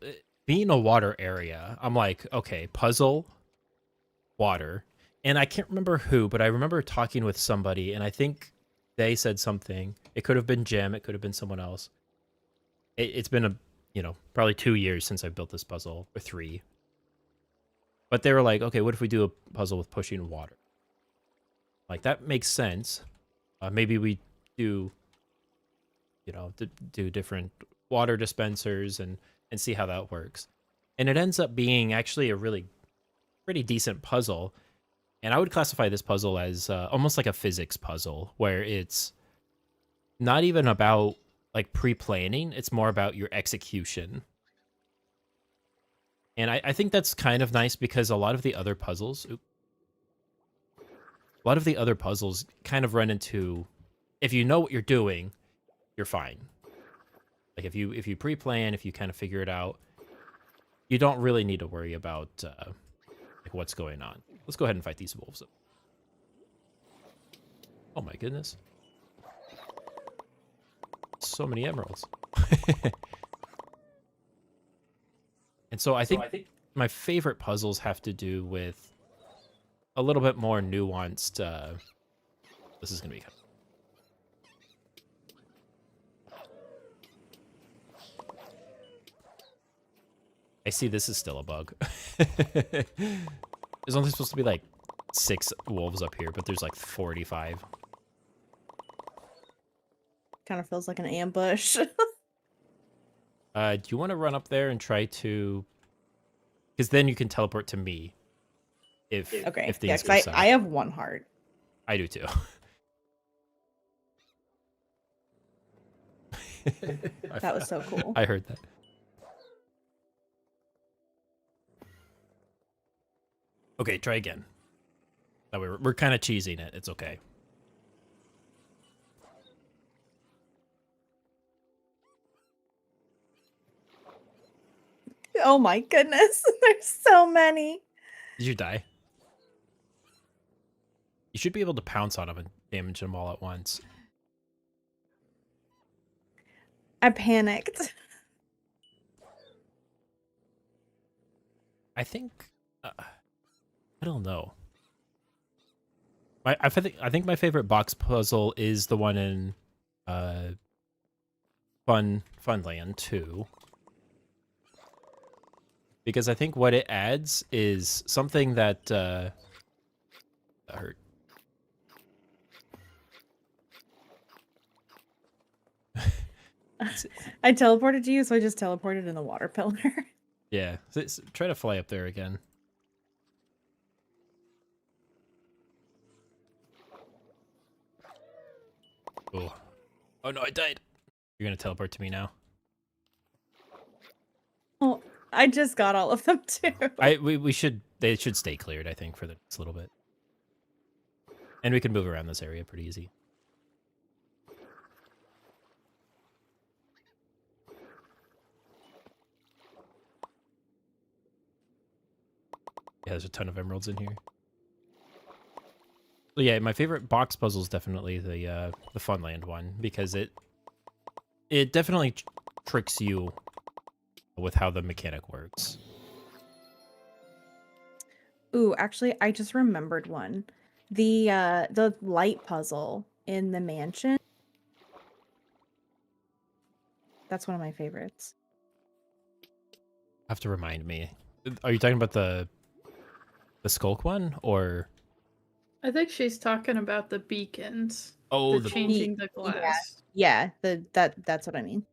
being a water area, I'm like, okay, puzzle, water. And I can't remember who, but I remember talking with somebody, and I think they said something. It could have been Jim. It could have been someone else. It's been probably 2 years since I built this puzzle, or 3. But they were like, okay, what if we do a puzzle with pushing water? Like, that makes sense. Maybe we do, do different water dispensers and see how that works. And it ends up being actually a really pretty decent puzzle. And I would classify this puzzle as almost like a physics puzzle, where it's not even about like pre-planning, it's more about your execution. And I think that's kind of nice because a lot of the other puzzles kind of run into, if you know what you're doing, you're fine. Like if you pre-plan, if you kind of figure it out, you don't really need to worry about like what's going on. Let's go ahead and fight these wolves. Oh my goodness. So many emeralds. And so I think my favorite puzzles have to do with a little bit more nuanced. This is going to be... I see this is still a bug. There's only supposed to be like 6 wolves up here, but there's like 45. Kind of feels like an ambush. Do you want to run up there and try to... Because then you can teleport to me. If things go south. I have 1 heart. I do too. That was so cool. I heard that. Okay, try again. That we're kind of cheesing it. It's okay. Oh my goodness. There's so many. Did you die? You should be able to pounce on them and damage them all at once. I panicked. I think... I don't know. I think my favorite box puzzle is the one in Funland 2. Because I think what it adds is something that hurt. I teleported to you, so I just teleported in the water pillar. Yeah, try to fly up there again. Oh, oh no, I died. You're gonna teleport to me now. Oh, I just got all of them too. They should stay cleared, I think, for the next little bit. And we can move around this area pretty easy. Yeah, there's a ton of emeralds in here. So yeah, my favorite box puzzle is definitely the Funland one, because it definitely tricks you with how the mechanic works. Ooh, actually, I just remembered one. The light puzzle in the mansion. That's one of my favorites. Have to remind me. Are you talking about the Skulk one, or? I think she's talking about the beacons. Oh, the changing the glass. Yeah, that's what I mean.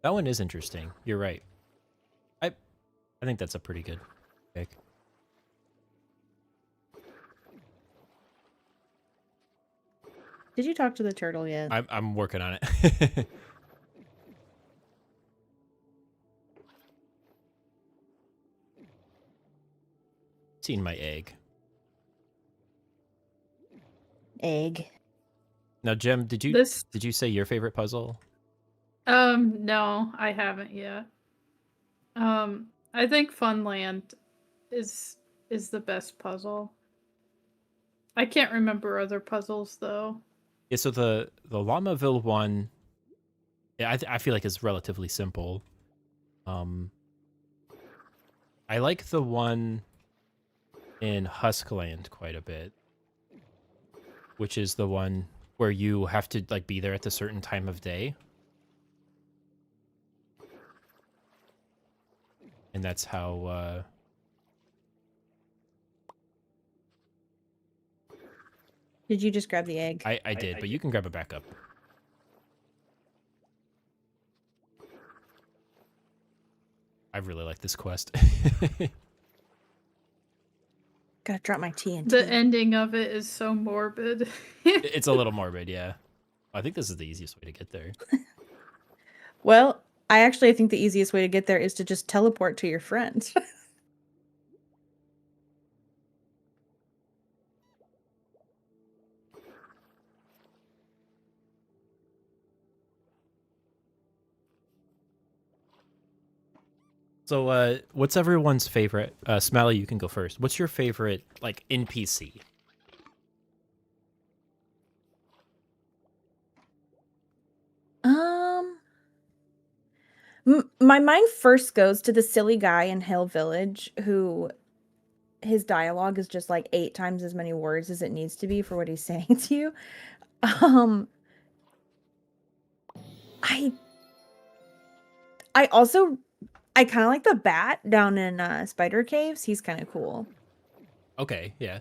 That one is interesting. You're right. I think that's a pretty good pick. Did you talk to the turtle yet? I'm working on it. Seen my egg. Egg. Now, Jem, did you say your favorite puzzle? No, I haven't yet. I think Funland is the best puzzle. I can't remember other puzzles though. Yeah, so the Lamaville one, yeah, I feel like it's relatively simple. I like the one in Huskland quite a bit, which is the one where you have to like be there at a certain time of day. And that's how Did you just grab the egg? I did, but you can grab it back up. I really like this quest. Gotta drop my TNT. The ending of it is so morbid. It's a little morbid, yeah. I think this is the easiest way to get there. Well, I actually think the easiest way to get there is to just teleport to your friend. So, what's everyone's favorite? Smelly, you can go first. What's your favorite, like, NPC? My mind first goes to the silly guy in Hill Village who his dialogue is just like 8 times as many words as it needs to be for what he's saying to you. Um I also I kind of like the bat down in Spider Caves. He's kind of cool. Okay, yeah.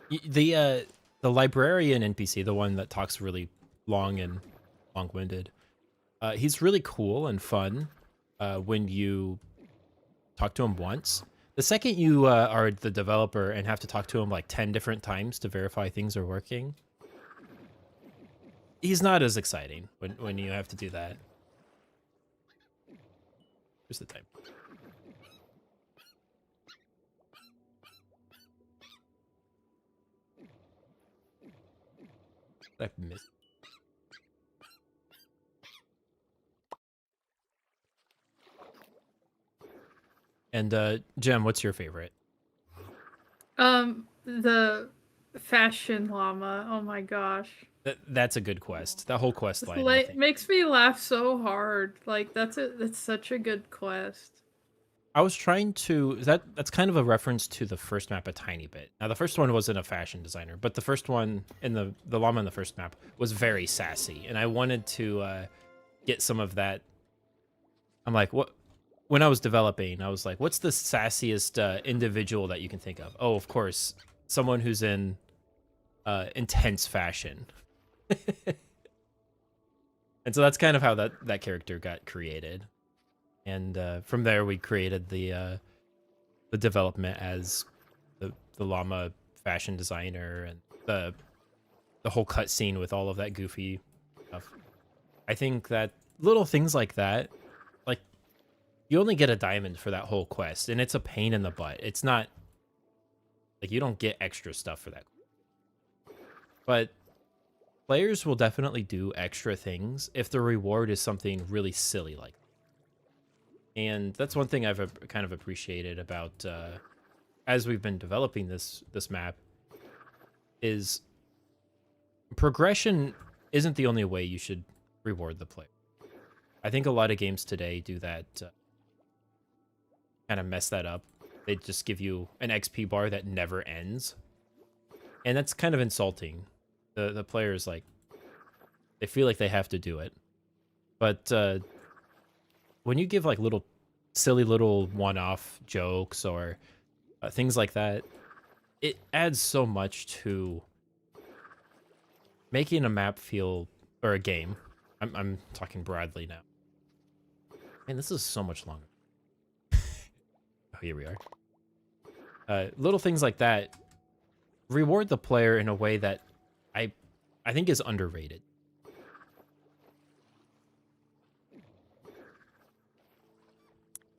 The librarian NPC, the one that talks really long and long-winded, he's really cool and fun when you talk to him once. The second you are the developer and have to talk to him like 10 different times to verify things are working, he's not as exciting when you have to do that. Here's the time. I missed. And Jem, what's your favorite? The fashion llama. Oh my gosh. That's a good quest. That whole quest It's line, I think. makes me laugh so hard. Like that's such a good quest. I was trying to that's kind of a reference to the first map a tiny bit. Now the first one wasn't a fashion designer, but the first one in the llama in the first map was very sassy, and I wanted to get some of that. I'm like, what? When I was developing, I was like, what's the sassiest individual that you can think of? Oh, of course, someone who's in intense fashion. And so that's kind of how that character got created. And from there, we created the development as the llama fashion designer and the whole cutscene with all of that goofy stuff. I think that little things like that, like you only get a diamond for that whole quest, and it's a pain in the butt. It's not like you don't get extra stuff for that, but players will definitely do extra things if the reward is something really silly like. And that's one thing I've kind of appreciated about as we've been developing this map is progression isn't the only way you should reward the player. I think a lot of games today do that, kind of mess that up. They just give you an XP bar that never ends, and that's kind of insulting. The players, like, they feel like they have to do it, but when you give like silly little one-off jokes or things like that, it adds so much to making a map feel, or a game. I'm talking broadly now. Man, this is so much longer. Oh, here we are. Little things like that reward the player in a way that I think is underrated.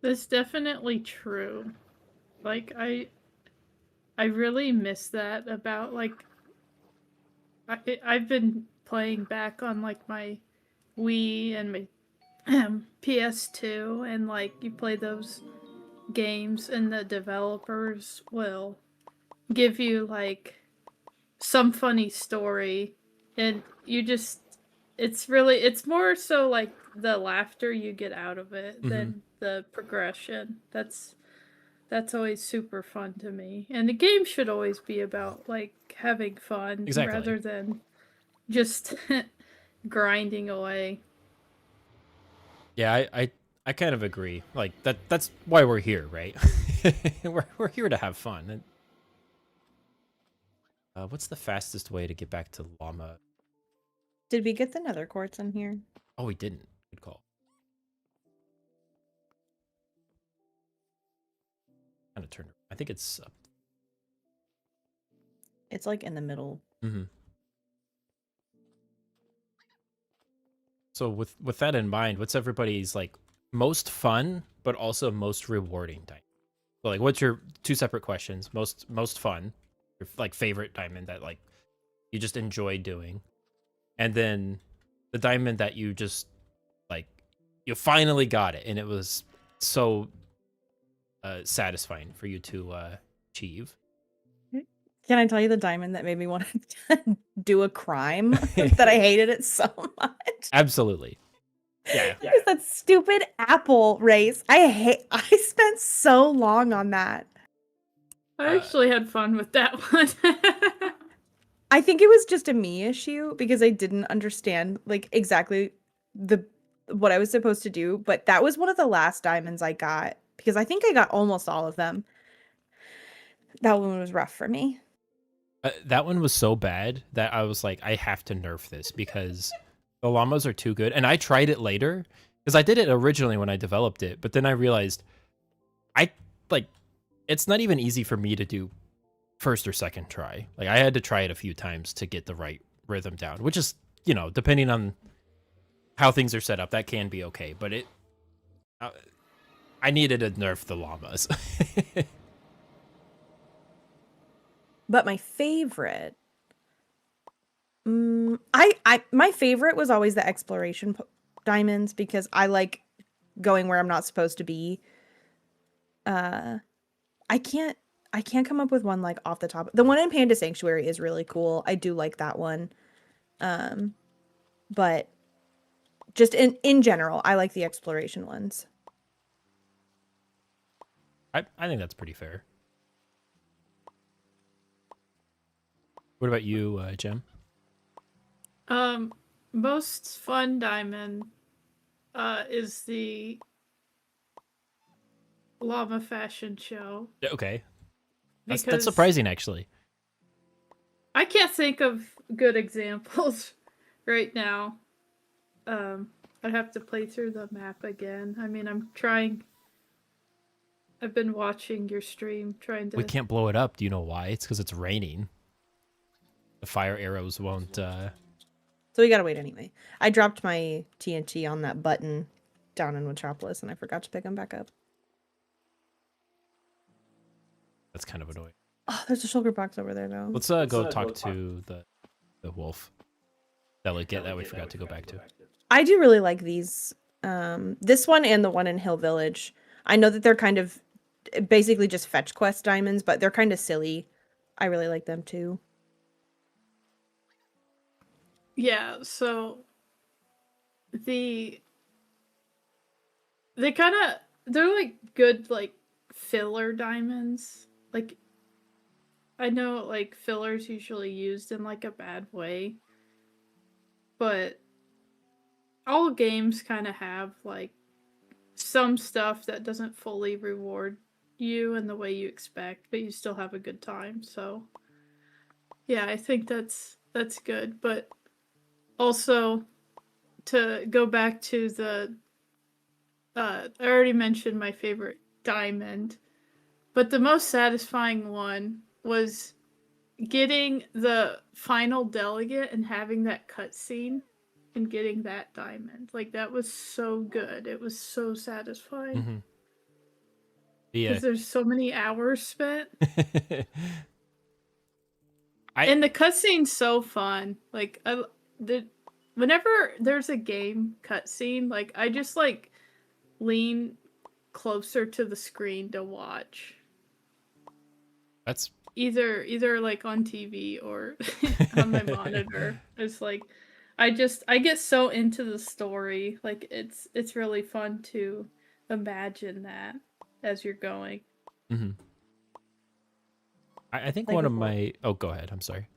That's definitely true. Like I really miss that about like I've been playing back on like my Wii and my PS2, and like you play those games and the developers will give you like some funny story, and you just it's more so like the laughter you get out of it than the progression. That's always super fun to me. And the game should always be about like having fun Exactly. rather than just grinding away. Yeah, I kind of agree. Like that's why we're here, right? we're here to have fun. And, what's the fastest way to get back to llama? Did we get the nether quartz in here? Oh, we didn't. Good call. Kind of turn. I think it's up. It's like in the middle. Mm-hmm. So with that in mind, what's everybody's like most fun but also most rewarding diamond? So like, what's your two separate questions? Most fun, your like favorite diamond that like you just enjoy doing, and then the diamond that you just like you finally got it and it was so satisfying for you to achieve. Can I tell you the diamond that made me want to do a crime that I hated it so much? Absolutely. Yeah. It was that stupid apple race. I spent so long on that. I actually had fun with that one. I think it was just a me issue because I didn't understand like exactly what I was supposed to do, but that was one of the last diamonds I got because I think I got almost all of them. That one was rough for me. That one was so bad that I was like, I have to nerf this because the llamas are too good. And I tried it later because I did it originally when I developed it, but then I realized it's not even easy for me to do first or second try. Like I had to try it a few times to get the right rhythm down, which is, depending on how things are set up, that can be okay. But I needed to nerf the llamas. But my favorite My favorite was always the exploration diamonds because I like going where I'm not supposed to be. Uh, I can't I can't come up with one like off the top. The one in Panda Sanctuary is really cool. I do like that one. Um, but just in general, I like the exploration ones. I think that's pretty fair. What about you, Jem? Most fun diamond is the llama fashion show Yeah, okay, that's because surprising actually. I can't think of good examples right now. I'd have to play through the map again. I mean, I'm trying. I've been watching your stream, trying We to. can't blow it up. Do you know why? It's because it's raining. The fire arrows won't. So we gotta wait anyway. I dropped my TNT on that button down in Metropolis, and I forgot to pick them back up. That's kind of annoying. Oh, there's a shulker box over there though. Let's go talk to the wolf. That we forgot to go back to. I do really like these. This one and the one in Hill Village. I know that they're kind of basically just fetch quest diamonds, but they're kind of silly. I really like them too. Yeah, so the they kind of they're like good like filler diamonds. Like I know like fillers usually used in like a bad way, but all games kind of have like some stuff that doesn't fully reward you in the way you expect, but you still have a good time. So yeah, I think that's good. But also to go back to the I already mentioned my favorite diamond, but the most satisfying one was getting the final delegate and having that cutscene and getting that diamond. Like that was so good. It was so satisfying. Mm-hmm. Because there's so many hours spent. I And the cutscene's so fun. Like whenever there's a game cutscene, like I just like lean closer to the screen to watch. that's Either like on TV or on my monitor. It's like I get so into the story. Like it's really fun to imagine that as you're going. Mm-hmm. I think Like one of before. my. Oh, go ahead. I'm sorry.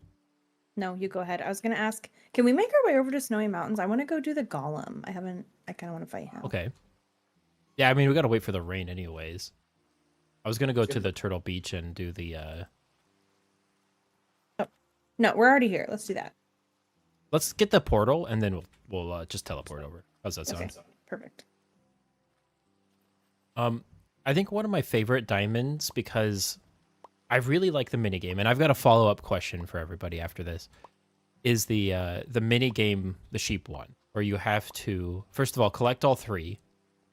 No, you go ahead. I was gonna ask, can we make our way over to Snowy Mountains? I want to go do the golem. I haven't. I kind of want to fight him. Okay. Yeah, I mean we gotta wait for the rain anyways. I was gonna go to the Turtle Beach and do the. Oh, no, we're already here. Let's do that. Let's get the portal and then we'll just teleport over. How's that sound? Okay, perfect. I think one of my favorite diamonds because I really like the minigame, and I've got a follow-up question for everybody after this, is the minigame, the sheep one, where you have to, first of all, collect all three,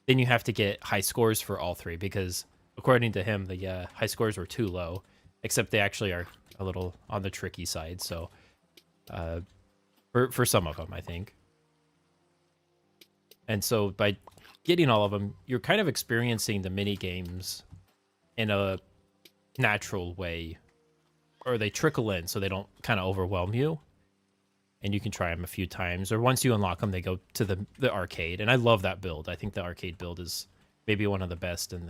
then you have to get high scores for all three, because according to him, the high scores were too low, except they actually are a little on the tricky side, so for some of them, I think. And so by getting all of them, you're kind of experiencing the mini games in a natural way, or they trickle in so they don't kind of overwhelm you, and you can try them a few times, or once you unlock them, they go to the arcade. And I love that build. I think the arcade build is maybe one of the best in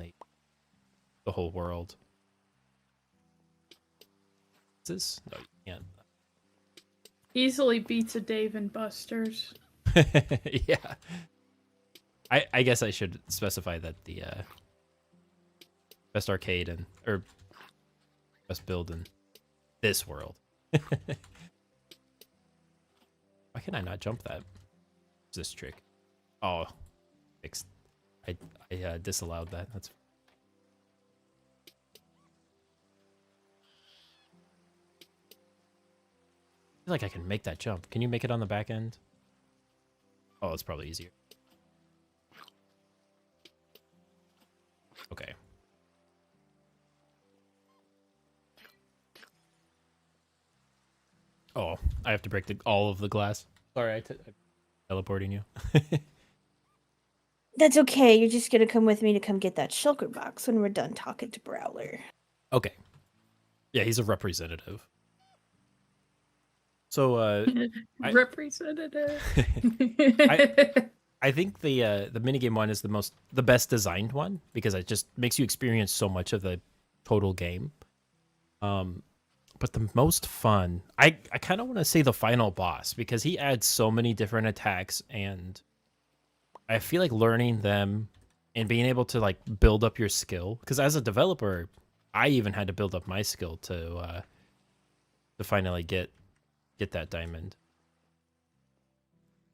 the whole world. Is this? No, you can't. Easily beats a Dave and Buster's. Yeah. I guess I should specify that the best arcade or best build in this world. Why can I not jump that? What's this trick? Oh, fixed. I disallowed that. That's. I feel like I can make that jump. Can you make it on the back end? Oh, it's probably easier. Okay. Oh, I have to break all of the glass. Sorry, I'm teleporting you. That's okay. You're just gonna come with me to come get that shulker box when we're done talking to Brawler. Okay. Yeah, he's a representative. So, I Representative. I I think the minigame one is the best designed one because it just makes you experience so much of the total game. But the most fun, I kind of want to say the final boss because he adds so many different attacks, and I feel like learning them and being able to like build up your skill. Because as a developer, I even had to build up my skill to finally get that diamond,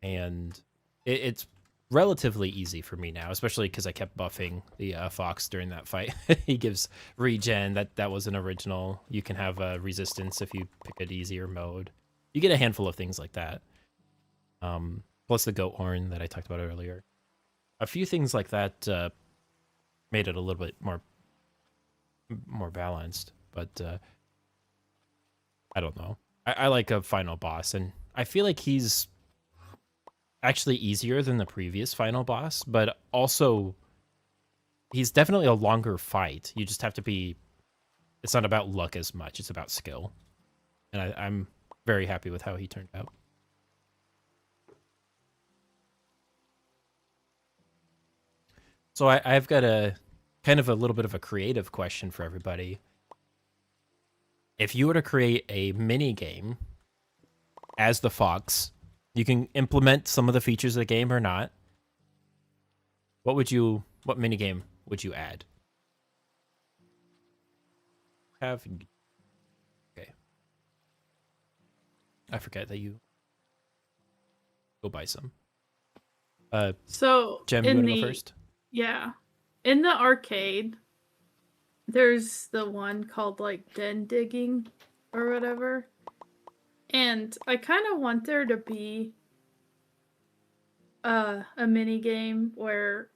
and it's relatively easy for me now, especially because I kept buffing the fox during that fight. He gives regen. That was an original. You can have resistance if you pick an easier mode. You get a handful of things like that. Plus the goat horn that I talked about earlier. A few things like that made it a little bit more balanced. But I don't know. I like a final boss, and I feel like he's actually easier than the previous final boss, but also he's definitely a longer fight. You just have to be. It's not about luck as much; it's about skill, and I'm very happy with how he turned out. So I've got a kind of a little bit of a creative question for everybody. If you were to create a mini game as the fox, you can implement some of the features of the game or not. What mini game would you add? Okay. I forget that you go buy some. So Jem, you want to go first? Yeah. In the arcade, there's the one called like den digging or whatever. And I kind of want there to be a mini game where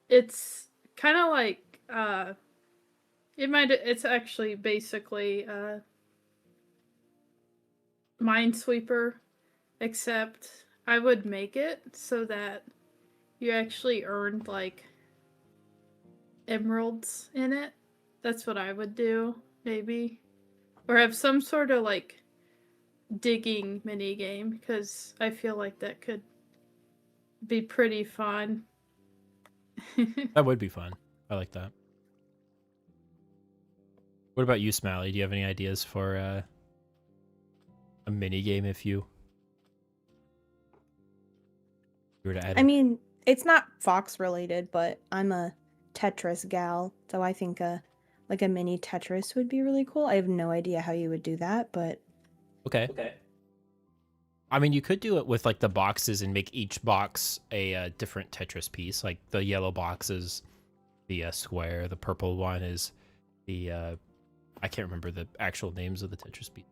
it's kind of like it's actually basically Minesweeper, except I would make it so that you actually earned like emeralds in it. That's what I would do, maybe. Or have some sort of like digging mini game because I feel like that could be pretty fun. That would be fun. I like that. What about you, Smiley? Do you have any ideas for a mini game if you were to add I it? mean, it's not Fox related, but I'm a Tetris gal, so I think like a mini Tetris would be really cool. I have no idea how you would do that, but Okay. I mean, you could do it with like the boxes and make each box a different Tetris piece. Like the yellow box is the square, the purple one is the I can't remember the actual names of the Tetris piece.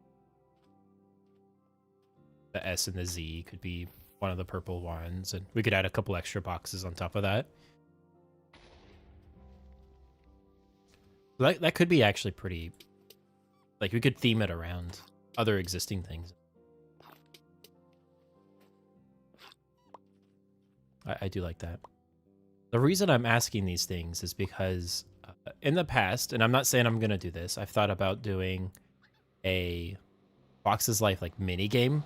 The S and the Z could be one of the purple ones, and we could add a couple extra boxes on top of that. That could be actually pretty. Like we could theme it around other existing things. I do like that. The reason I'm asking these things is because in the past, and I'm not saying I'm gonna do this, I've thought about doing a Fox's Life like mini game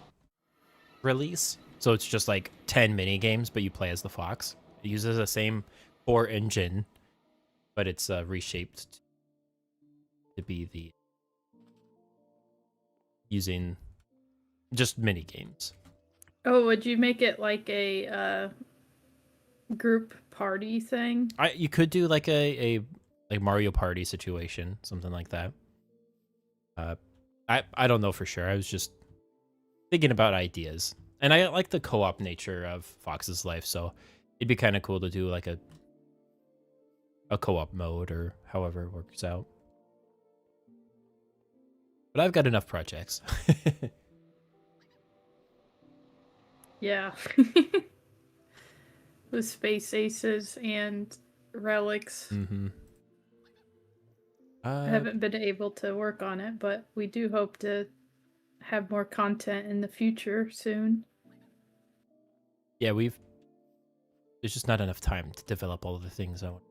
release. So it's just like 10 mini games, but you play as the fox. It uses the same core engine, but it's reshaped to be the using just mini games. Oh, would you make it like a group party thing? You could do like a like Mario Party situation, something like that. I don't know for sure. I was just thinking about ideas, and I like the co-op nature of Fox's Life, so it'd be kind of cool to do like a co-op mode or however it works out. But I've got enough projects. Yeah. With Space Aces and Relics. Mm-hmm. I haven't been able to work on it, but we do hope to have more content in the future soon. Yeah, there's just not enough time to develop all of the things I want.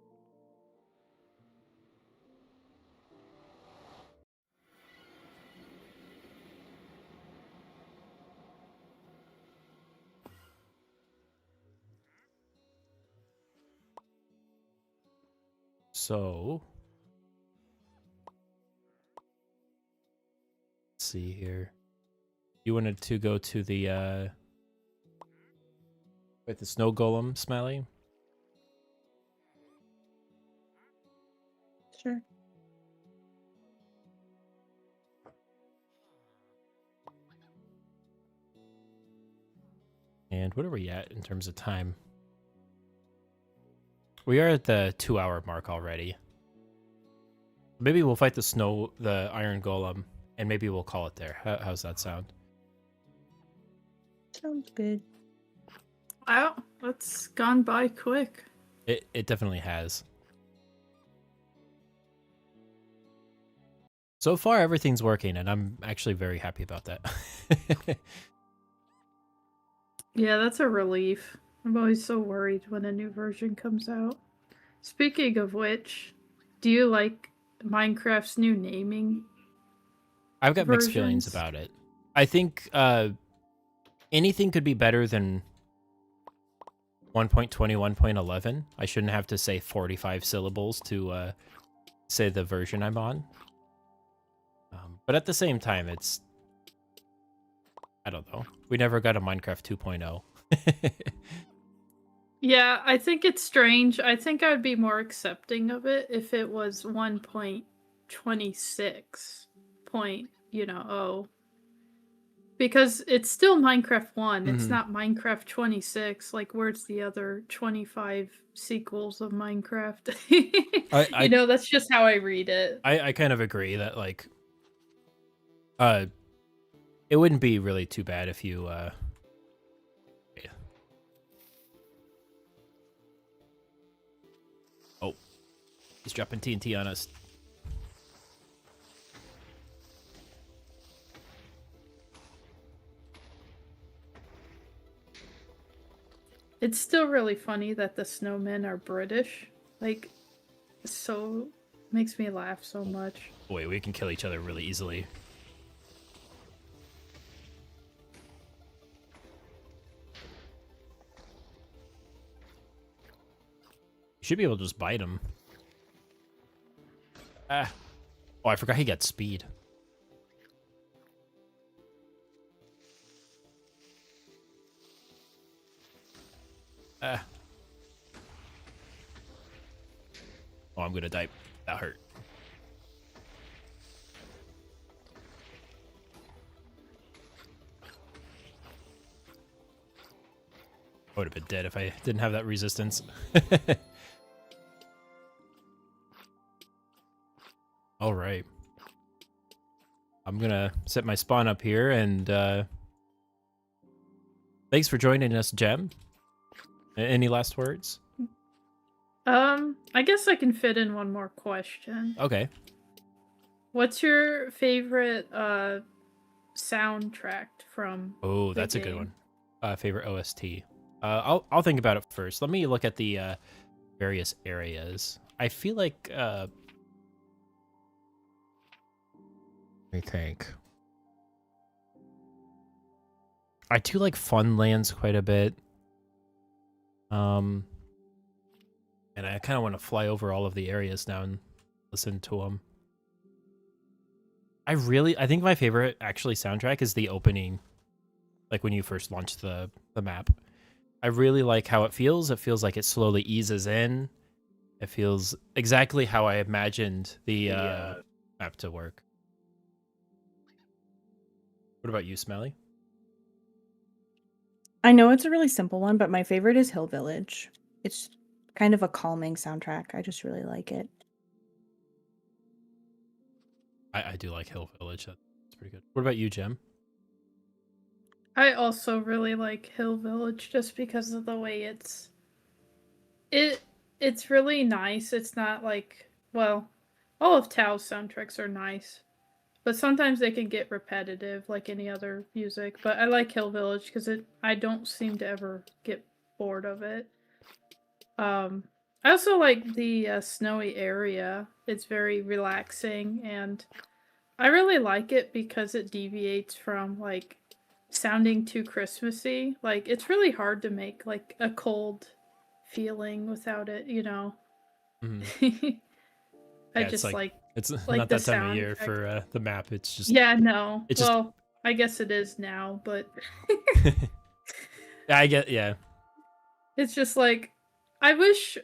So, let's see here. You wanted to go to the with the snow golem, Smaley? Sure. And what are we at in terms of time? We are at the 2-hour mark already. Maybe we'll fight the iron golem, and maybe we'll call it there. How's that sound? Sounds good. Wow, that's gone by quick. It definitely has. So far, everything's working, and I'm actually very happy about that. Yeah, that's a relief. I'm always so worried when a new version comes out. Speaking of which, do you like Minecraft's new naming? I've got mixed feelings versions? about it. I think anything could be better than 1.20, 1.11. I shouldn't have to say 45 syllables to say the version I'm on. But at the same time, I don't know. We never got a Minecraft 2.0. Yeah, I think it's strange. I think I'd be more accepting of it if it was 1.26 point, because it's still Minecraft 1. It's Mhm. not Minecraft 26. Like, where's the other 25 sequels of Minecraft? That's just how I read it. I kind of agree that like it wouldn't be really too bad if you yeah. Oh, he's dropping TNT on us. It's still really funny that the snowmen are British. Like, so makes me laugh so much. Wait, we can kill each other really easily. You should be able to just bite him. Ah. Oh, I forgot he got speed. Ah. Oh, I'm gonna die. That hurt. I would have been dead if I didn't have that resistance. All right. I'm gonna set my spawn up here, and thanks for joining us, Gem. Any last words? I guess I can fit in one more question. Okay. What's your favorite soundtrack from Oh, the that's a good game? one. Favorite OST. I'll think about it first. Let me look at the various areas. I feel like let me think. I do like Funlands quite a bit. And I kind of want to fly over all of the areas now and listen to them. I think my favorite actually soundtrack is the opening, like when you first launch the map. I really like how it feels. It feels like it slowly eases in. It feels exactly how I imagined the map to work. What about you, Smelly? I know it's a really simple one, but my favorite is Hill Village. It's kind of a calming soundtrack. I just really like it. I do like Hill Village. That's pretty good. What about you, Jem? I also really like Hill Village just because of the way it's really nice. It's not like, well, all of Tao's soundtracks are nice, but sometimes they can get repetitive like any other music. But I like Hill Village because I don't seem to ever get bored of it. I also like the snowy area. It's very relaxing, and I really like it because it deviates from like sounding too Christmassy. Like it's really hard to make like a cold feeling without it, you know. Mhm. I Yeah, just like it's like not the that time of sound year effect. for the map. It's just Yeah, no. it's just Well, I guess it is now, but I get yeah. it's just like I wish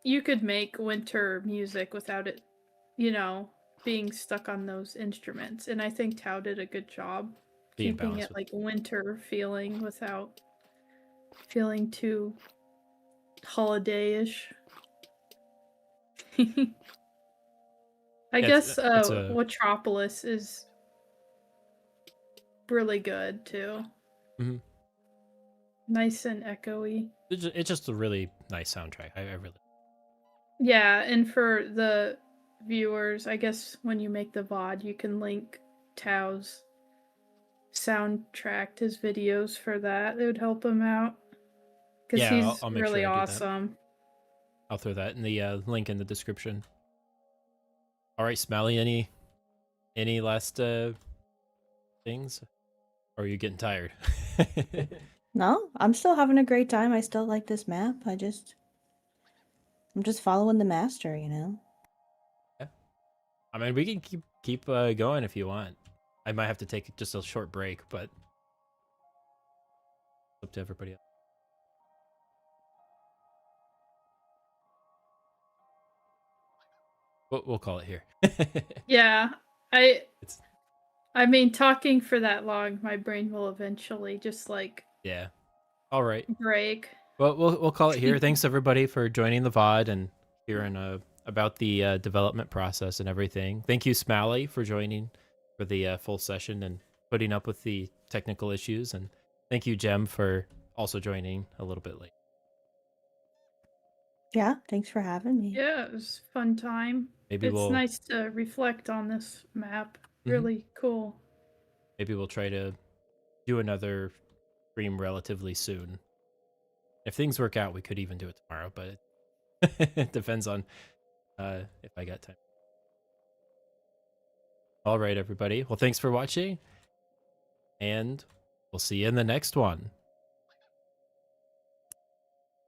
you could make winter music without it, you know, being stuck on those instruments. And I think Tao did a good job Being keeping balanced it with like winter feeling without feeling too holiday-ish. I yeah, guess it's a Metropolis is really good too. mhm. Nice and echoey. It's just a really nice soundtrack. I really Yeah, and for the viewers, I guess when you make the VOD, you can link Tao's soundtrack, his videos for that. It would help him out because yeah. he's I'll make sure really I do that. awesome. I'll throw that in the link in the description. All right, Smelly, any last things? Or are you getting tired? No, I'm still having a great time. I still like this map. I'm just following the master, you know. Yeah. I mean, we can keep going if you want. I might have to take just a short break, but it's up to everybody else. We'll call it here. Yeah, I It's I mean talking for that long, my brain will eventually just like yeah. All right. break. Well, we'll call it here. Thanks everybody for joining the VOD and hearing about the development process and everything. Thank you, Smaley, for joining for the full session and putting up with the technical issues. And thank you, Jem, for also joining a little bit late. Yeah, thanks for having me. Yeah, it was a fun time. Maybe It's we'll nice to reflect on this map. Mhm. Really cool. maybe we'll try to do another stream relatively soon. If things work out, we could even do it tomorrow, but it depends on if I got time. All right, everybody. Well, thanks for watching, and we'll see you in the next one.